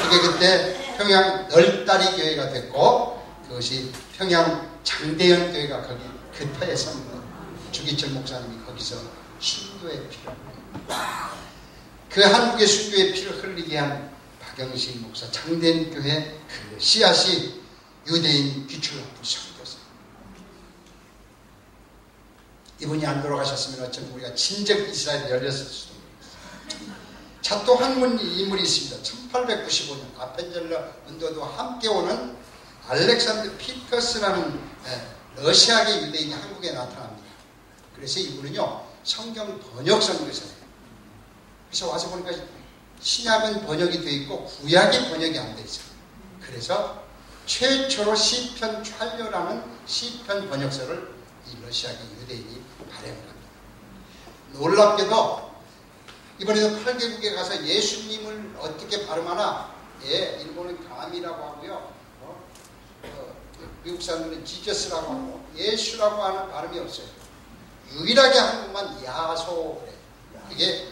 그게 그때 평양 널다리 교회가 됐고 그것이 평양 장대현 교회가 거기 그 터에 섭니다. 주기철 목사님이 거기서 순교의 피를 그 한국의 순교의 피를 흘리게 한 박영식 목사 장대현 교회 그 씨앗이 유대인 귀출라프 선교사. 이분이 안 돌아가셨으면 어쩌면 우리가 진정 이스라엘이 열렸을 수도 모르겠어요. 자, 또 한 인물이 있습니다. 1895년 아펜젤러 언더도 함께 오는 알렉산드 피터스라는 러시아계 유대인이 한국에 나타납니다. 그래서 이분은요 성경 번역 선교사예요. 그래서 와서 보니까 신약은 번역이 되어 있고 구약이 번역이 안 되어 있어요. 그래서 최초로 시편 찰려라는 시편 번역서를 이 러시아계 유대인이 발행을 합니다. 놀랍게도 이번에도 8개국에 가서 예수님을 어떻게 발음하나, 일본은 감이라고 하고요, 미국 사람들은 지저스라고 하고 예수라고 하는 발음이 없어요. 유일하게 한국만 야소 그래요. 이게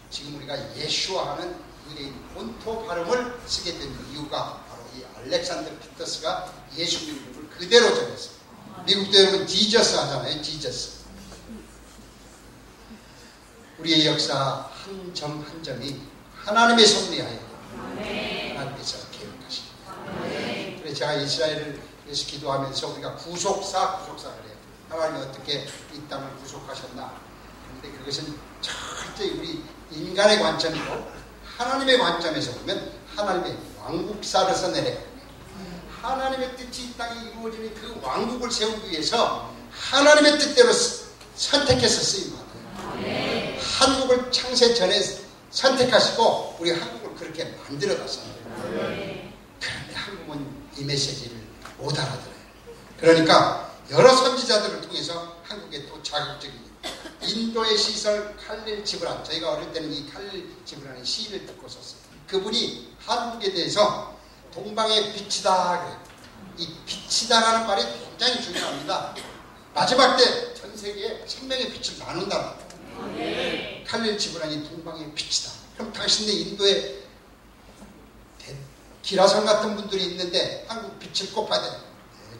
지금 우리가 예수와 하는 유대인 본토 발음을 쓰게 된 이유가 바로 이 알렉산더 피터스가 예수님 이름을 그대로 적었어요. 미국도 여러분 지저스 하잖아요. 지저스. 우리의 역사 한 점 한 점이 하나님의 섭리하에 하나님께서 계획하십니다. 그래서 제가 이스라엘을 위해서 기도하면서 우리가 구속사를 해요. 하나님이 어떻게 이 땅을 구속하셨나. 그런데 그것은 철저히 우리 인간의 관점이고 하나님의 관점에서 보면 하나님의 왕국사로서 내려가요. 하나님의 뜻이 이 땅에 이루어지는 그 왕국을 세우기 위해서 하나님의 뜻대로 선택해서 쓰인 거예요. 한국을 창세 전에 선택하시고 우리 한국을 그렇게 만들어놨어요. 그런데 한국은 이 메시지를 못 알아들어요. 그러니까 여러 선지자들을 통해서 한국에 또 자극적인 인도의 시설 칼릴 지브란, 저희가 어릴 때는 이 칼릴 지브란의 시를 듣고 썼어요. 그분이 한국에 대해서 동방의 빛이다 그래요. 이 빛이다라는 말이 굉장히 중요합니다. 마지막 때 전 세계에 생명의 빛을 나눈다. 칼릴 지브란이 동방의 빛이다. 그럼 당신네 인도에 기라성 같은 분들이 있는데 한국 빛을 꼽아야 돼요.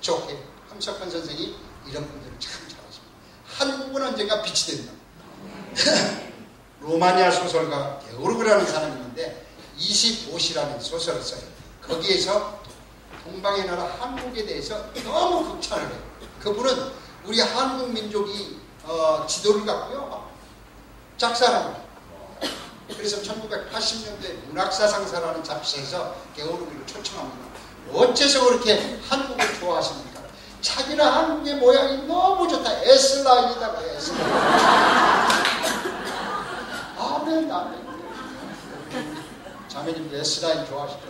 좋게 함석헌 선생이 이런 분들을 참 잘하십니다. 한국은 언젠가 빛이 된다. 로마니아 소설가 게오르그라는 사람이 있는데 25시라는 소설을 써요. 거기에서 동방의 나라 한국에 대해서 너무 극찬을 해요. 그분은 우리 한국 민족이 지도를 갖고요 작사를 해요. 그래서 1980년대 문학사상사라는 잡지에서 게오르기를 초청합니다. 어째서 그렇게 한국을 좋아하십니까? 자기는 한국의 모양이 너무 좋다. S라인이다. S라인. 아멘, 아멘. 자매님도 S라인 좋아하시죠?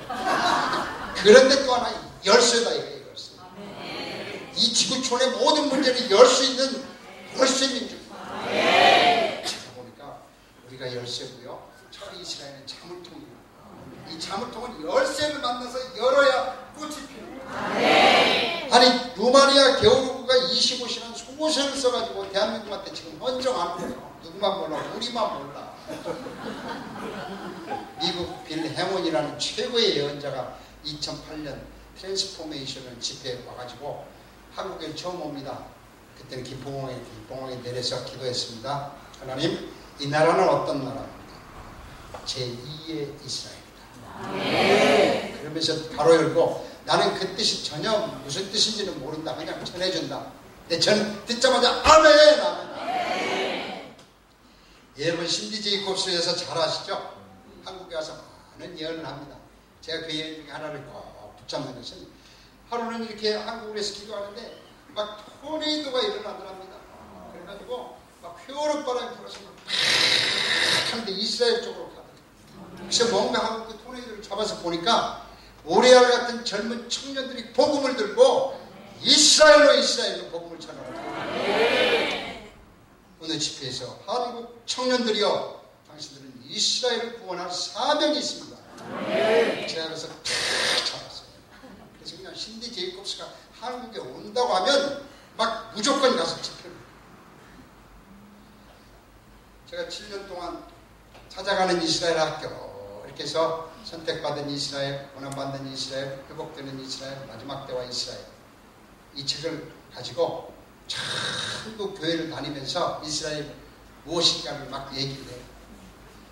그런데 또 하나 열쇠다 이거예요. 열쇠. 이 지구촌의 모든 문제를 열 수 있는 열쇠 민족. 제가 보니까 우리가 열쇠고요. 저 이스라엘은 자물통이에요. 이 자물통은 열쇠를 만나서 열어야 꽃이 피는 거예요. 아니 루마니아 게오르그가 25시간 소설을 써가지고 대한민국한테 지금 헌정 안 해요. 누구만 몰라. 우리만 몰라. 미국 빌 해몬이라는 최고의 예언자가 2008년 트랜스포메이션을 집회에 와가지고 한국에 처음 옵니다. 그때는 김포공항에 내려서 기도했습니다. 하나님, 이 나라는 어떤 나라입니까? 제2의 이스라엘이다. 그러면서 바로 열고 나는 그 뜻이 전혀 무슨 뜻인지는 모른다. 그냥 전해준다. 근데 전 듣자마자 아멘! 아멘! 여러분 신디 제이콥스에서 잘 아시죠? 한국에 와서 많은 예언을 합니다. 제가 그 예언 중에 하나를 꼭 붙잡는 것은 하루는 이렇게 한국에서 기도하는데 막 토네이도가 일어나더랍니다. 그래가지고 막 휘어른 바람이 불어서 막 하는데 이스라엘 쪽으로 가더라고요. 그래서 뭔가 하고 그 토네이도를 잡아서 보니까 오레알 같은 젊은 청년들이 복음을 들고 이스라엘로 복음을 전하더라고요. 오늘 집회에서 한국 청년들이여 당신들은 이스라엘을 구원할 사명이 있습니다. 제가 그래서 탁 잡았어요. 그래서 그냥 신디 제이콥스가 한국에 온다고 하면 막 무조건 가서 집회를. 제가 7년 동안 찾아가는 이스라엘 학교 이렇게 해서 선택받은 이스라엘, 고난받는 이스라엘, 회복되는 이스라엘, 마지막 때와 이스라엘 이 책을 가지고 전국 교회를 다니면서 이스라엘 무엇인가를 막 얘기를 해요.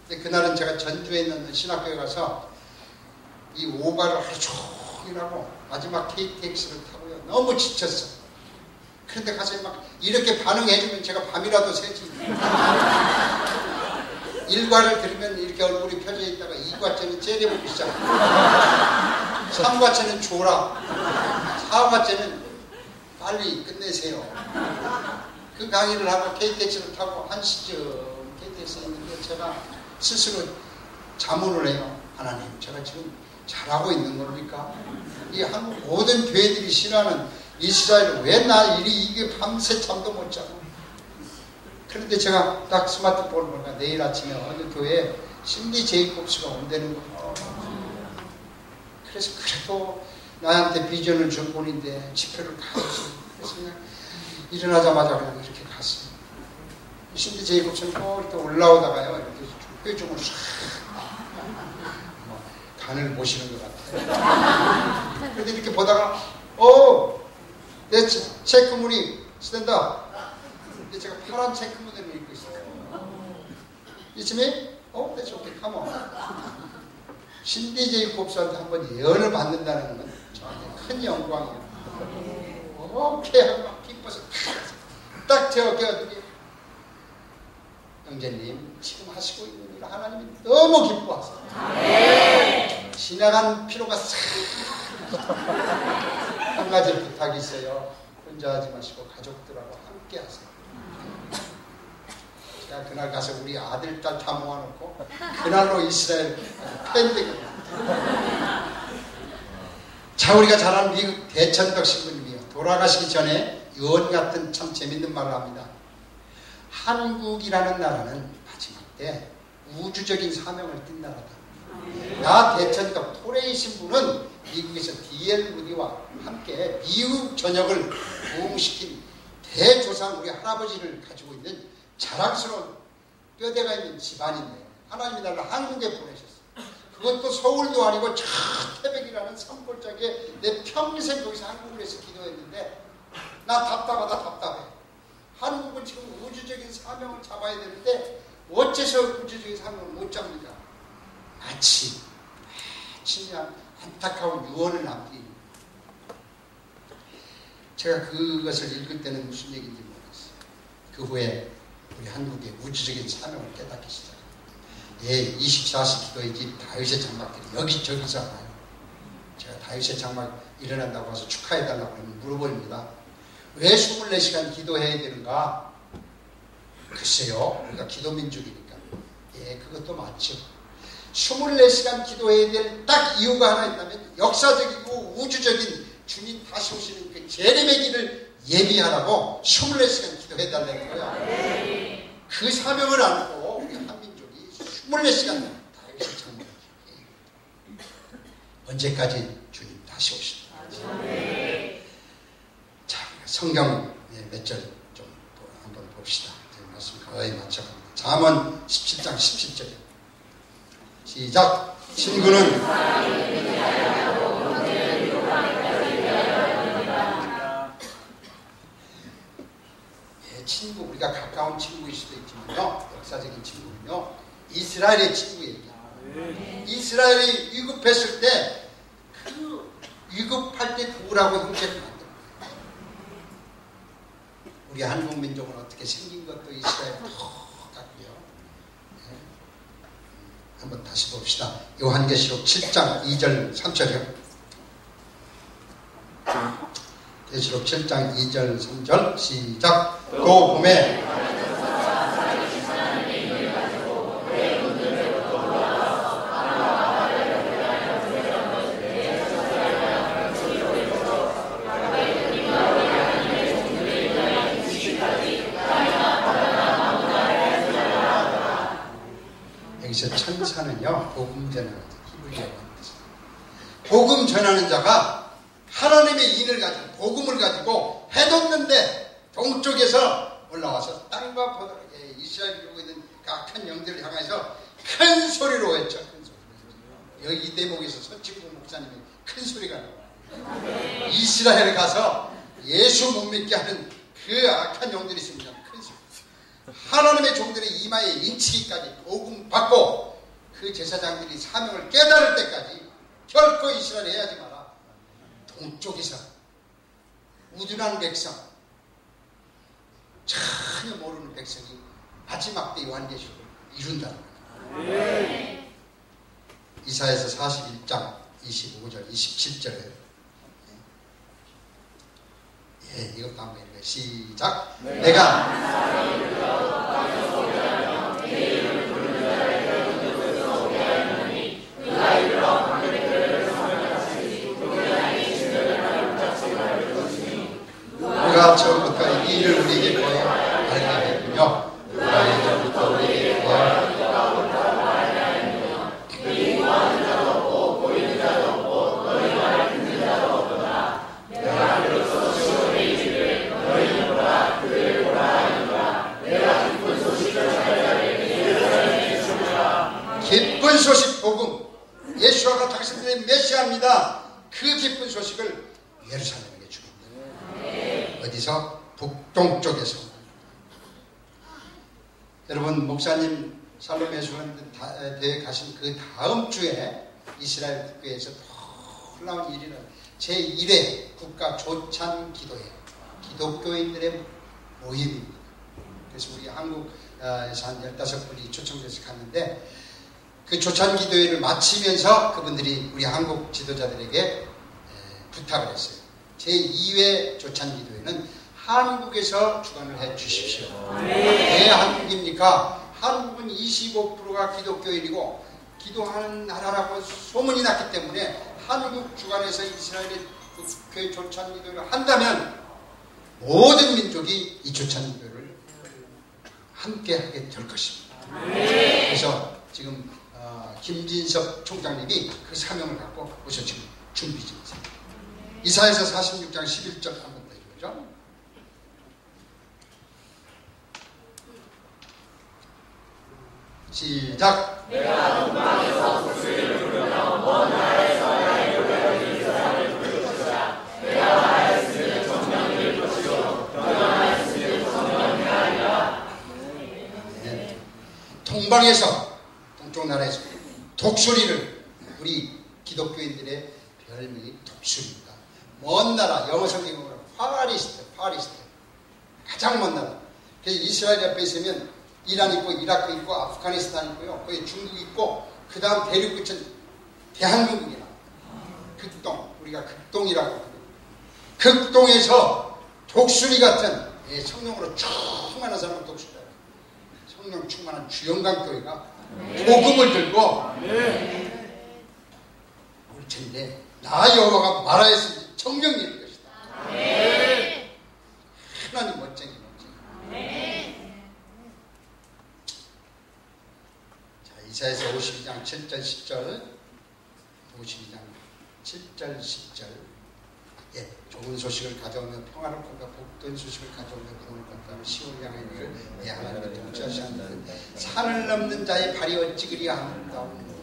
근데 그날은 제가 전주에 있는 신학교에 가서 이 오가를 하루 종일 하고 마지막 KTX를 타고요. 너무 지쳤어. 그런데 가서 막 이렇게 반응해주면 제가 밤이라도 새지. 일과를 들으면 이렇게 얼굴이 펴져 있다가 이과째는 째려보기 시작. 3과째는 줘라. 4과째는 빨리 끝내세요. 그 강의를 하고 KTX를 타고 1시쯤 KTX에 있는데 제가 스스로 자문을 해요. 하나님, 제가 지금 잘하고 있는 겁니까? 이 한국 모든 교회들이 싫어하는 이스라엘 왜 나 이게 밤새 잠도 못 자고. 그런데 제가 딱 스마트폰을 보니까 내일 아침에 어느 교회에 신디 제이콥스가 온다는 거예요. 그래서 그래도 나한테 비전을 준 분인데 집회를 가야지. 그래서 그냥 일어나자마자 그냥 이렇게 갔어요. 신디 제이콥스는 꼭 이렇게 올라오다가요. 이렇게 회중을 싹 간을 보시는 것 같아요. 그런데 이렇게 보다가 내 체크무늬 스탠다. 근데 제가 파란 체크무늬를 입고 있어요. 이쯤에 that's okay, come on. 신디 제이콥스한테 한번 예언을 받는다는 건 저한테 큰 영광이에요. 오케이 하고 기뻐서 딱 되어가지고 형제님 지금 하시고 있는 일 하나님이 너무 기뻐하세요. 지나간 피로가 싹. 한 가지 부탁이 있어요. 혼자 하지 마시고 가족들하고 함께 하세요. 제가 그날 가서 우리 아들, 딸 다 모아놓고 그날로 이스라엘 팬데믹. 자, 우리가 잘 아는 미국 대천덕 신부님이요. 돌아가시기 전에 유언 같은 참 재밌는 말을 합니다. 한국이라는 나라는 마지막 때 우주적인 사명을 띈 나라다. 나 대천덕 토레이 신부는 미국에서 D.L. 무디와 함께 미국 전역을 부흥시킨 대조상 우리 할아버지를 가지고 있는 자랑스러운 뼈대가 있는 집안인데 하나님이 나를 한국에 보내셨어요. 그것도 서울도 아니고 저 태백이라는 산골짜기에 내 평생 거기서 한국을 해서 기도했는데 나 답답해. 한국은 지금 우주적인 사명을 잡아야 되는데 어째서 우주적인 사명을 못 잡니까? 마치 그냥 안타까운 유언을 남깁니다. 제가 그것을 읽을 때는 무슨 얘기인지 모르겠어요. 그 후에 우리 한국의 우주적인 사명을 깨닫기 시작합니다. 24시 기도의 집 다윗의 장막들이 여기저기서 나요. 제가 다윗의 장막 일어난다고 해서 축하해달라고 하면 물어봅니다. 왜 24시간 기도해야 되는가? 글쎄요, 우리가 기도민족이니까. 그것도 맞죠. 24시간 기도해야 될 딱 이유가 하나 있다면 역사적이고 우주적인 주님 다시 오시는 그 재림의 길을 예비하라고 24시간 기도해달라는 거야. 그 사명을 안고 우리 한민족이 24시간 다윗의 장막 언제까지 주님 다시 오시나. 자, 성경 몇 절 좀 한번 봅시다. 말씀 거의 마쳐갑니다. 잠언 17장 17절이요. 시작. 친구는 친구, 우리가 가까운 친구일 수도 있지만요, 역사적인 친구는요, 이스라엘의 친구예요. 이스라엘이 위급했을 때 그 위급할 때 누구라고 형제를 만듭니다. 우리 한국 민족은 어떻게 생긴 것도 이스라엘 똑같고요. 한번 다시 봅시다. 요한계시록 7장 2절 3절이요. 계시록 7장 2절 3절 시작. 또 봄에 여기서 천사는요, 복음 전하는 히브리어로 합니다. 복음 전하는 자가 하나님의 인을 가지고 복음을 가지고 해뒀는데 동쪽에서 올라와서 땅과 바다에 이스라엘이 이루고 있는 그 악한 영들을 향해서 큰 소리로 외쳐. 큰 소리. 여기 이 대목에서 서치구 목사님이 큰 소리가 나와요. 이스라엘에 가서 예수 못 믿게 하는 그 악한 영들이 있습니다. 큰 소리. 하나님의 종들의 이마에 인치기까지 복음 받고 그 제사장들이 사명을 깨달을 때까지 결코 이스라엘 해야지 마라. 동쪽에서 우둔한 백성, 전혀 모르는 백성이 마지막 때 요한계시록을 이룬다는 거예요. 이사야서 41장 25절 27절에 이것도 한번 읽어요. 시작. 내가 누가 처음부터 이 일을 우리에게 보여 알게 했군요. 누가 예전부터 우리에게 보여 알게 했군요. 네 구하는 자도 없고 보이는 자도 없고 너희 말을 듣는 자도 없구나. 내가 그로서 시온의 집을 너희는 보라 그를 보라 하는가. 내가 기쁜 소식을 전할 자에게 예루살렘에 주리라. 기쁜 소식 복음. 예수와가 당신들의 메시아입니다. 그 기쁜 소식을 예루살렘에 어디서? 북동쪽에서. 여러분, 목사님 살로메 수련대에 가신 그 다음 주에 이스라엘 국교에서 놀라운 일이는 제1회 국가 조찬 기도회, 기독교인들의 모임입니다. 그래서 우리 한국에서 한 15분이 초청돼서 갔는데 그 조찬기도회를 마치면서 그분들이 우리 한국 지도자들에게 부탁을 했어요. 제2회 조찬기도회는 한국에서 주관을 해 주십시오. 왜 한국입니까? 한국은 25%가 기독교인이고 기도하는 나라라고 소문이 났기 때문에 한국 주관에서 이스라엘의 교회 조찬기도회를 한다면 모든 민족이 이 조찬기도회를 함께 하게 될 것입니다. 그래서 지금 김진섭 총장님이 그 사명을 갖고 우선 지금 준비 중이세요. 이사야서 46장 11절 한번 더 읽어보죠. 시작. 내가 동방에서 목소리를 부르며 먼 나라에서 나의 노래를 들을 사람을 부를 것이라. 내가 말하였으니 정령 될 것이요 명령하였으니 정령 행하리라. 동방에서, 동쪽 나라에서 독수리를, 우리 기독교인들의 별명이 독수리입니다. 먼 나라, 영어 성경으로 파리스트, 가장 먼 나라. 그래서 이스라엘 옆에 있으면 이란 있고 이라크 있고 아프가니스탄 있고요. 거기 중국 있고 그 다음 대륙 끝은 대한민국이라. 극동, 우리가 극동이라고 합니다. 극동에서 독수리 같은 성령으로 충만한 사람은 독수리다. 성령 충만한 주영강 교회가 복음을 들고 올 텐데 나 여호와가 말하였으니 정령이 이룰 것이다. 하나님 멋쟁이. 이사야서 52장 7절 10절 52장 7절 10절 좋은 소식을 가져오며 평화를 건다 복된 소식을 가져오며 구원을 건다 시온을 향해 이를 내 하나님의 통치하시 않는 산을 넘는 자의 발이 어찌 그리 아름다운가.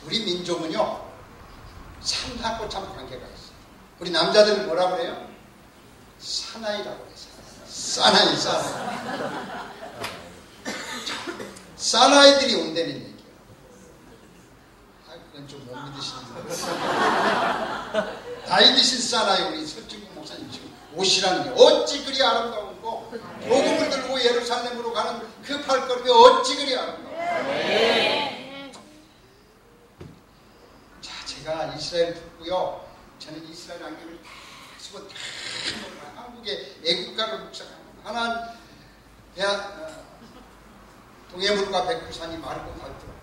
우리 민족은요 산하고 참 관계가 있어요. 우리 남자들은 뭐라고 그래요? 사나이라고 해요. 사나이. 사나이들이 온다는 얘기예요. 그건 좀 못 믿으시는 거예요. 나이 드신 사나이, 우리 설진국 목사님 지금 옷이라는 게 어찌 그리 아름다운고 복음을 들고 예루살렘으로 가는 그 발걸음이 어찌 그리 아름다운고. 자, 제가 이스라엘 듣고요. 저는 이스라엘 안경을 다 쓰고 다 한국의 애국가를 묵상합니다. 하나는 동해물과 백두산이 마르고 닳도록.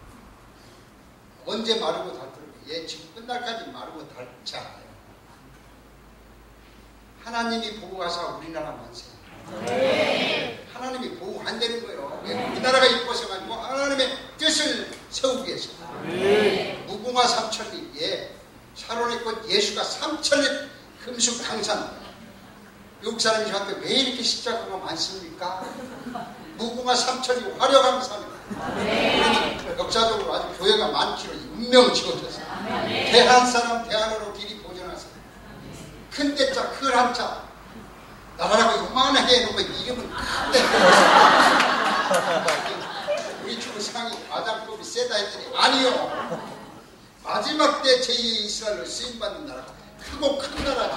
언제 마르고 닳도록? 지금 끝날까지 마르고 닳지 않아요. 하나님이 보호하사 우리나라 만세. 하나님이 보호 안 되는 거예요. 우리나라가 이뻐서 가지고 하나님의 뜻을 세우기 위해서. 무궁화 삼천리, 샤론의 꽃 예수가 삼천리 금수 강산. 외국 사람이 저한테 왜 이렇게 십자가가 많습니까? 무궁화 삼천리 화려한 산이에요. 역사적으로 아주 교회가 많기로 운명을 지어졌어요. 대한 사람 대한으로 길이 보존하세요. 큰 대자, 큰 한자. 나라라고 요만하게 해놓고 이름은 큰데. 우리 주상이 과장법이 세다 했더니 아니요. 마지막 때 제2의 이스라엘로 쓰임받는 나라가 크고 큰 나라지.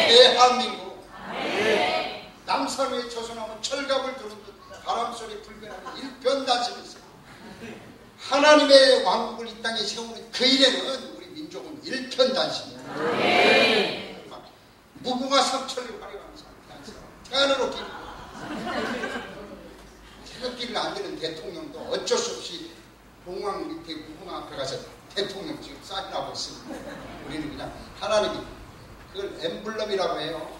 대한민국. 남산위에 조선하면 철갑을 두르듯 바람소리 불변하며 일편단심했어요. 하나님의 왕국을 이 땅에 세우는 그 일에는 우리 민족은 일편단심이에요. 무궁화 삼천리 화려한 태안으로 길. 태극기를 안 드는 대통령도 어쩔 수 없이 공항 밑에 무궁화 앞에 가서 대통령 지금 사인하고 있습니다. 우리는 그냥 하나님이 그걸 엠블럼이라고 해요.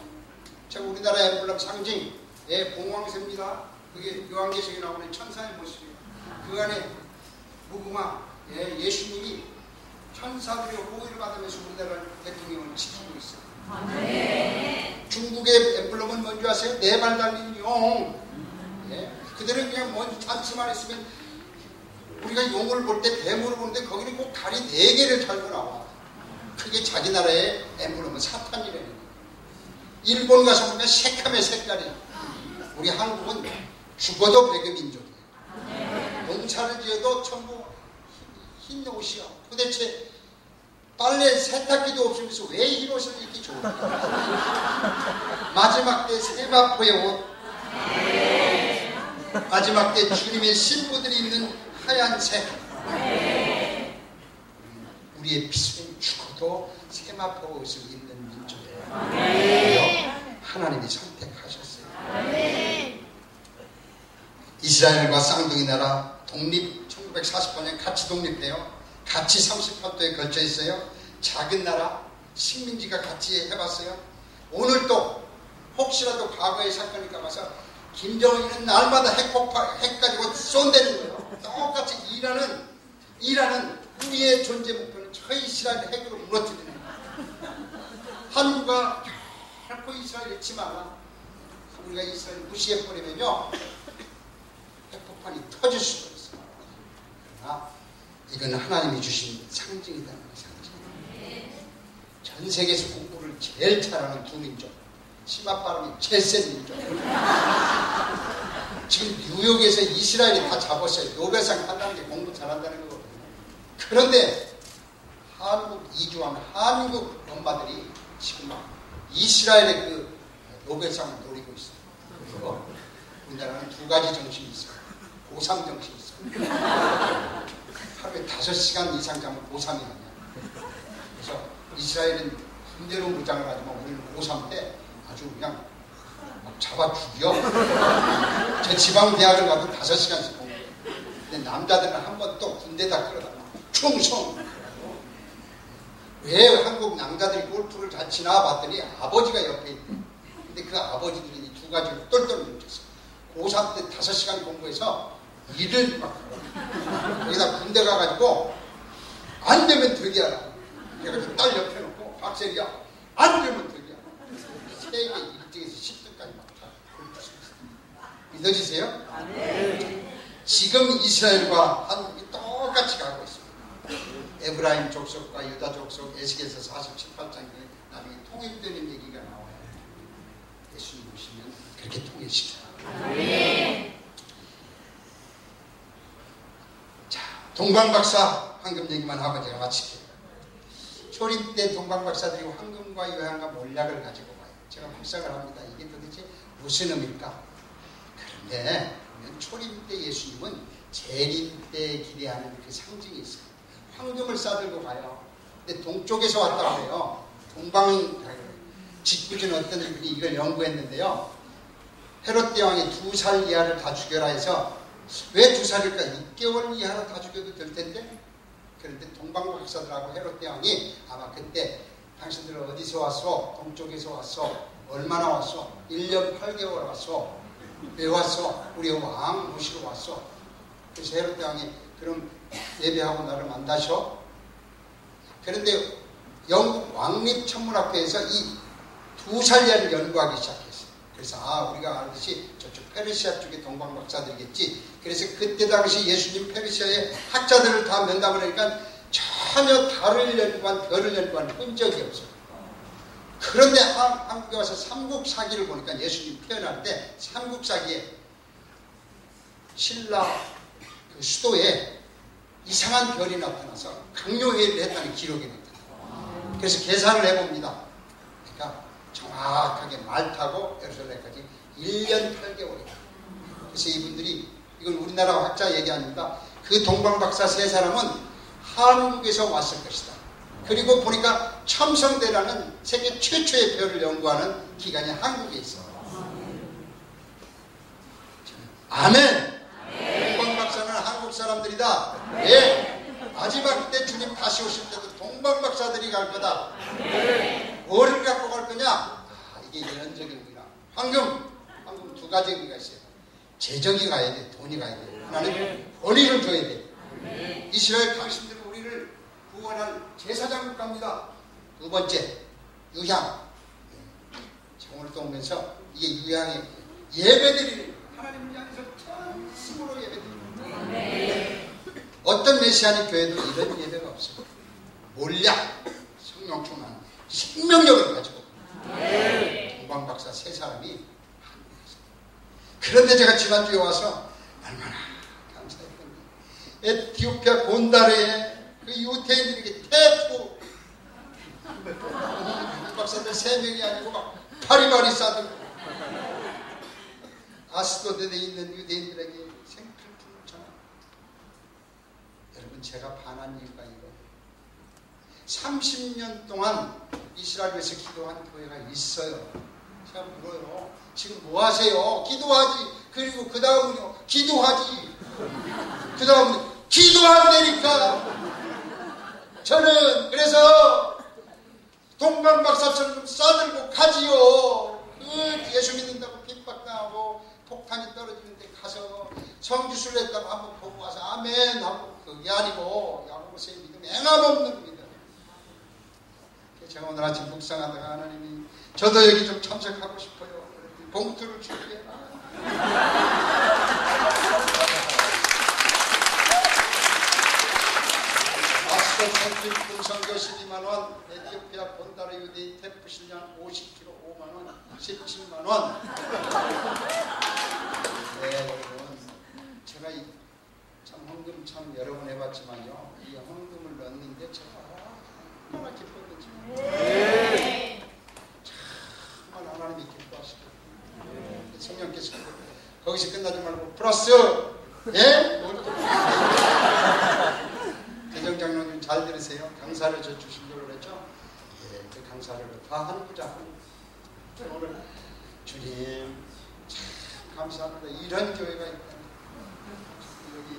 저 우리나라 엠블럼 상징, 봉황새입니다. 그게 요한계시록에 나오는 천사의 모습이에요. 그 안에 무궁화, 예수님이 천사들의 호의를 받으면서 우리나라 대통령을 지키고 있어요. 중국의 엠블럼은 뭔지 아세요? 네 발 달린 용. 그들은 그냥 뭔 단추만 있으면 우리가 용을 볼 때 뱀으로 보는데 거기는 꼭 다리 4개를 달고 나와. 그게 자기 나라의 엠블럼은 사탄이라는 거예요. 일본 가서 보면 새카매 색깔이. 우리 한국은 죽어도 백의민족이에요. 농사를 지어도 전부 흰 옷이요. 도대체 빨래 세탁기도 없으면서 왜 이 옷을 입기 좋을까? 마지막 때 세마포의 옷, 마지막 때 주님의 신부들이 입는 하얀색, 우리의 핏은 죽어도 세마포 옷을 입는 민족이에요. 하나님이 선택하셨어요. 이스라엘과 쌍둥이 나라 독립 1948년 같이 독립돼요. 같이 38도에 걸쳐 있어요. 작은 나라 식민지가 같이 해봤어요. 오늘도 혹시라도 과거의 사건일까 봐서 김정은이는 날마다 핵 가지고 쏜다는 거예요. 똑같이 이란은 우리의 존재 목표는 저 이스라엘 핵으로 무너뜨리는 거예요. 한국과 결코 이스라엘 잊지 마라. 우리가 이스라엘 무시해버리면요 핵폭탄이 터질 수가 있어요. 그러나 이건 하나님이 주신 상징이라는 거예요. 상징. 전 세계에서 공부를 제일 잘하는 두 민족, 치맛 바람이 제일 센 민족. 지금 뉴욕에서 이스라엘이 다 잡았어요. 노벨상 한다는 게 공부 잘한다는 거거든요. 그런데 한국 이주한 한국 엄마들이 지금 막 이스라엘의 그 노벨상을 노리고 있어요. 그리고 우리나라는 두 가지 정신이 있어요. 고3 정신이 있어요. 하루에 5시간 이상 자면 고3이 아니야. 그래서 이스라엘은 군대로 무장을 하지만 우리는 고3 때 아주 그냥 막 잡아 죽여. 제 지방 대학을 가도 5시간씩 공부해요. 근데 남자들은 한 번 또 군대 다 끌어다가 충성. 왜 한국 남자들이 골프를 잘 치나 봤더니 아버지가 옆에 있대. 근데 그 아버지들이 이 두 가지를 똘똘 뭉쳤어. 고3 때 5시간 공부해서 일을 막 여기다 군대 가가지고 안 되면 되게 하라. 그래서 딸 옆에 놓고 박세리야 안 되면 되게 하라. 세계 1등에서 10등까지 막 다 믿어지세요? 네. 지금 이스라엘과 한국이 똑같이 가고 있습니다. 에브라임 족속과 유다 족속 에스겔서 47장에 나중에 통일되는 얘기가 나와요. 예수님 오시면 그렇게 통일시켜요. 네. 자, 동방박사 황금 얘기만 하고 제가 마칠게요. 초림 때 동방박사들이 황금과 유향과 몰약을 가지고 와요. 제가 묵상을 합니다. 이게 도대체 무슨 의미일까? 그런데 초림 때 예수님은 재림 때 기대하는 그 상징이 있어요. 황금을 싸들고 가요. 근데 동쪽에서 왔다고 해요. 동방 직구준 어떤 분이 이걸 연구했는데요. 헤롯 대왕이 2살 이하를 다 죽여라 해서 왜 2살일까? 6개월 이하로 다 죽여도 될 텐데. 그런데 동방박사들하고 헤롯 대왕이 아마 그때 당신들 어디서 왔어? 동쪽에서 왔어? 얼마나 왔어? 1년 8개월 왔어? 왜 왔어? 우리 왕 모시러 왔어? 그래서 헤롯 대왕이 그럼 예배하고 나를 만나셔? 그런데 영국 왕립천문학회에서 이 2살 이하를 연구하기 시작했어요. 그래서 우리가 알듯이 저쪽 페르시아 쪽에 동방박사들이겠지. 그래서 그때 당시 예수님 페르시아의 학자들을 다 면담을 하니까 전혀 달을 연구한 별을 연구한 흔적이 없어요. 그런데 한국에 와서 삼국사기를 보니까 예수님 표현할 때 삼국사기에 신라 그 수도에 이상한 별이 나타나서 강요회를 했다는 기록이 나타나요. 그래서 계산을 해봅니다. 그러니까 정확하게 말 타고 예루살렘까지 1년 8개월이다. 그래서 이분들이 이건 우리나라 학자 얘기 아닙니다. 그 동방박사 3사람은 한국에서 왔을 것이다. 그리고 보니까 첨성대라는 세계 최초의 별을 연구하는 기관이 한국에 있어요. 아멘. 동방박사는 한국 사람들이다. 예. 마지막 때 주님 다시 오실 때도 동방박사들이 갈 거다. 뭐를 갖고 갈 거냐? 이게 예언적인 의미라. 황금 2가지 의미가 있어요. 재정이 가야 돼, 돈이 가야 돼. 하나님 권위를 줘야 돼. 이스라엘 당신들은 우리를 구원할 제사장 국가입니다. 2번째, 유향. 오늘 또 오면서 이게 유향의 예배드리는 하나님을 향해서 전심으로 예배드립니다. 어떤 메시아닉 교회도 이런 예배가 없어요. 몰약, 성령 충만, 생명력을 가지고 동방박사 3사람이 한국에서. 그런데 제가 지난주에 와서 얼마나 감사했던데 에티오피아 곤다르에 그 유태인들에게 3명이 아니고 막 바리바리 싸들고 아스도드에 있는 유대인들에게 생필품을 전하. 여러분, 제가 반한 이유가 이거예요. 30년 동안 이스라엘에서 기도한 교회가 있어요. 제가 물어요. 지금 뭐 하세요? 기도하지. 그리고 그 다음은요, 기도하지. 그 다음은 기도한다니까. 저는 그래서 동방박사처럼 싸들고 가지요. 예수 믿는다고 핍박당하고 폭탄이 떨어지는데 가서 성지순례 했다고 한번 보고 와서 아멘 하고, 그게 아니고 야고보서의 믿음, 행함없는 믿음. 제가 오늘 아침 묵상하다가 하나님이 저도 여기 좀 참석하고 싶어요. 봉투를 준비해라. 아스도 성필품 선교 12만원, 에티오피아 본다르 유대인 테프 실량 50kg 5만원, 17만원. 네, 여러분, 제가 참 헌금 참 여러 번 해봤지만요, 이 헌금을 넣는데 제가 얼마나 기뻤는지. 정말 하나님이 기뻐하시고, 성령께서 거기서 끝나지 말고 플러스, 예? 대정장로님 잘 들으세요. 강사를 저 주신다고 그랬죠? 예, 그 강사를 다 하는구자. 오늘 주님 참 감사합니다. 이런 교회가 있다. 여기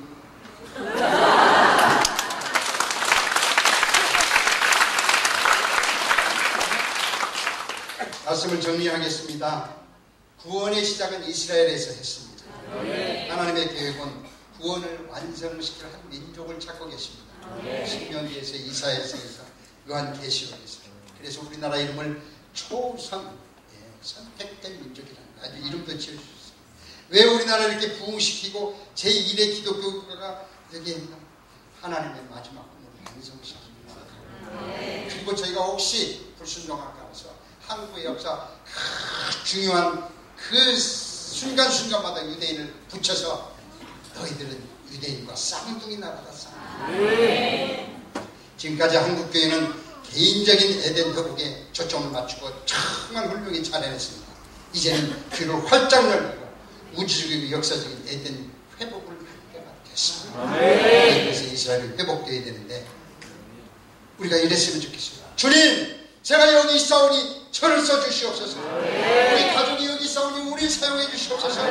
말씀을 정리하겠습니다. 구원의 시작은 이스라엘에서 했습니다. 하나님의 계획은 구원을 완성시킬 한 민족을 찾고 계십니다. 신명기에서, 이사야서에서, 요한계시록에서. 그래서 우리나라 이름을 초선, 선택된 민족이라는 아주 이름도 지어주셨어요. 왜 우리나라를 이렇게 부흥시키고 제1의 기독교가 여기 있나? 하나님의 마지막 꿈을 완성시킵니다. 그리고 저희가 혹시 불순종할까 해서 한국의 역사 중요한 그 순간순간마다 유대인을 붙여서 너희들은 유대인과 쌍둥이 나라다. 지금까지 한국교회는 개인적인 에덴 회복에 초점을 맞추고 정말 훌륭히 잘 해냈습니다. 이제는 귀를 활짝 열고 우주적이고 역사적인 에덴 회복을 할 때가 됐습니다. 그래서 이스라엘이 회복되어야 되는데 우리가 이랬으면 좋겠습니다. 주님, 제가 여기 있사오니 저를 써주시옵소서. 우리 가족이 여기 있사오니 우리를 사용해 주시옵소서.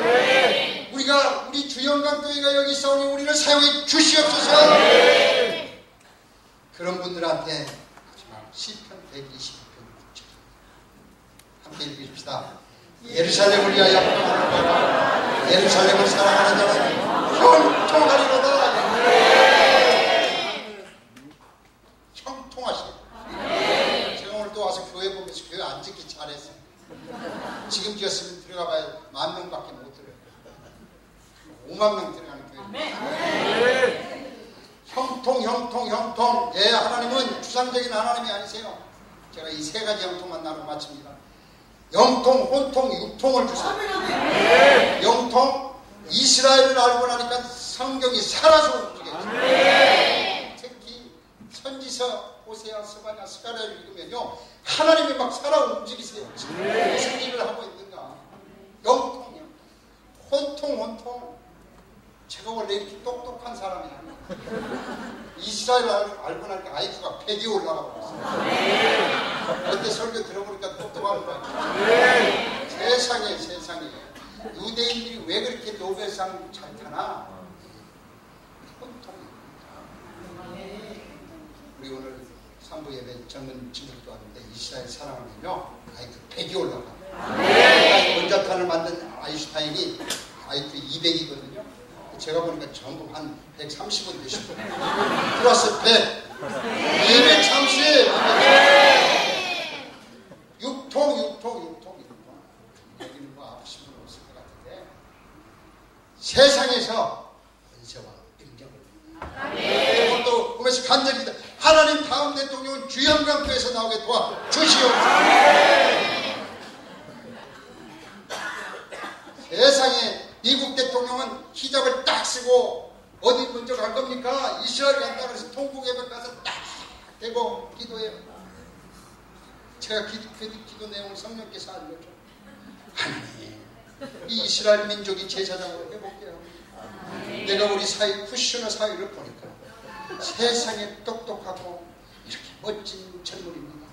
우리 주영강교회가 여기 있사오니 우리를 사용해 주시옵소서. 그런 분들한테 시편 122편 함께 읽으십시다. 예루살렘을 위하여 평안하라. 예루살렘을 사랑하는 자는 형통하리로다. 형통하시겠다. 제가 오늘 또 와서 교회 보면서 교회 안 짓기 잘했어요. 지금 지었으면 들어가봐야 10,000명밖에 못 들어요. 50,000명 들어가는 교회. 형통. 예, 하나님은 추상적인 하나님이 아니세요. 제가 이 3가지 형통만 나누고 마칩니다. 영통, 혼통, 육통을 주세요. 영통, 이스라엘을 알고 나니까 성경이 살아서 움직여요. 특히 선지서 호세아, 스바냐, 스가랴를 읽으면요, 하나님이 막 살아 움직이세요. 무슨 일을 하고 있는가. 영통이요. 혼통. 제가 원래 이렇게 똑똑한 사람이 아니에요. 이스라엘 알고 나니까 IQ가 100이 올라가고 있어요. 그런데 설교 들어보니까 똑똑한 거예요. 세상에. 유대인들이 왜 그렇게 노벨상 잘 타나? 우리 오늘 3부 예배 젊은 친구들도 왔는데 이스라엘 사랑하면요, IQ 100이 올라가요. 원자탄을 만든 아인슈타인이 IQ 200이거든요. 제가 보니까 전부 한 130은 되시고 플러스 100 230 육통 여기는 뭐 아프신 분 없을 것 같은데 세상에서 권세와 능력을 또 보면서 간절히 하나님 다음 대통령은 주영강교에서 나오게 도와주시옵소서. 세상에 미국 대통령은 히잡을 딱 쓰고 어디 먼저 갈 겁니까? 이스라엘 간다 그래서 통곡 예배 가서 딱 대고 기도해요. 제가 기도 내용을 성령께서 알려줘. 하나님, 이 이스라엘 민족이 제사장으로 회복해야 합니다. 내가 우리 사회 쿠셔너 사회를 보니까 세상에 똑똑하고 이렇게 멋진 젊은입니다.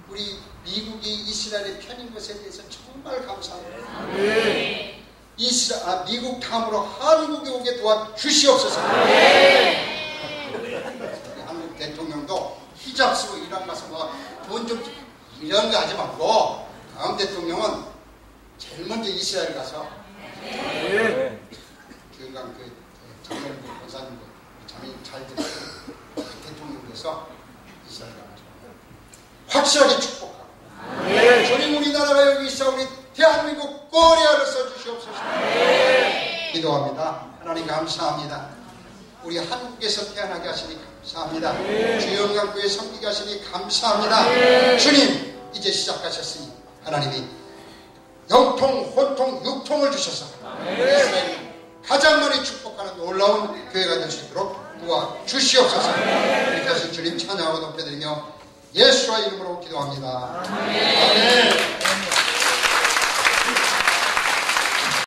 우리 미국이 이스라엘의 편인 것에 대해서 정말 감사합니다. 미국 다음으로 한국에 오게 도와주시옵소서. 한국 대통령도 히잡 쓰고 이란 가서 돈 좀 이런 거 하지 말고 다음 대통령은 제일 먼저 이스라엘 가서 교육관 장로님들 권사님들 자매님 잘 들으시고 대통령께서 이스라엘 가서 확실하게 축복하고 주님 우리나라가 여기 있어 우리 대한민국 꼬리아를 써주시옵소서. 기도합니다. 하나님 감사합니다. 우리 한국에서 태어나게 하시니 감사합니다. 주영강교회 섬기게 하시니 감사합니다. 주님 이제 시작하셨으니 하나님이 영통, 혼통, 육통을 주셔서 이스라엘이 가장 많이 축복하는 놀라운 교회가 될 수 있도록 도와주시옵소서. 이렇게 하신 주님 찬양하고 높여드리며 예수와 이름으로 기도합니다. 아멘.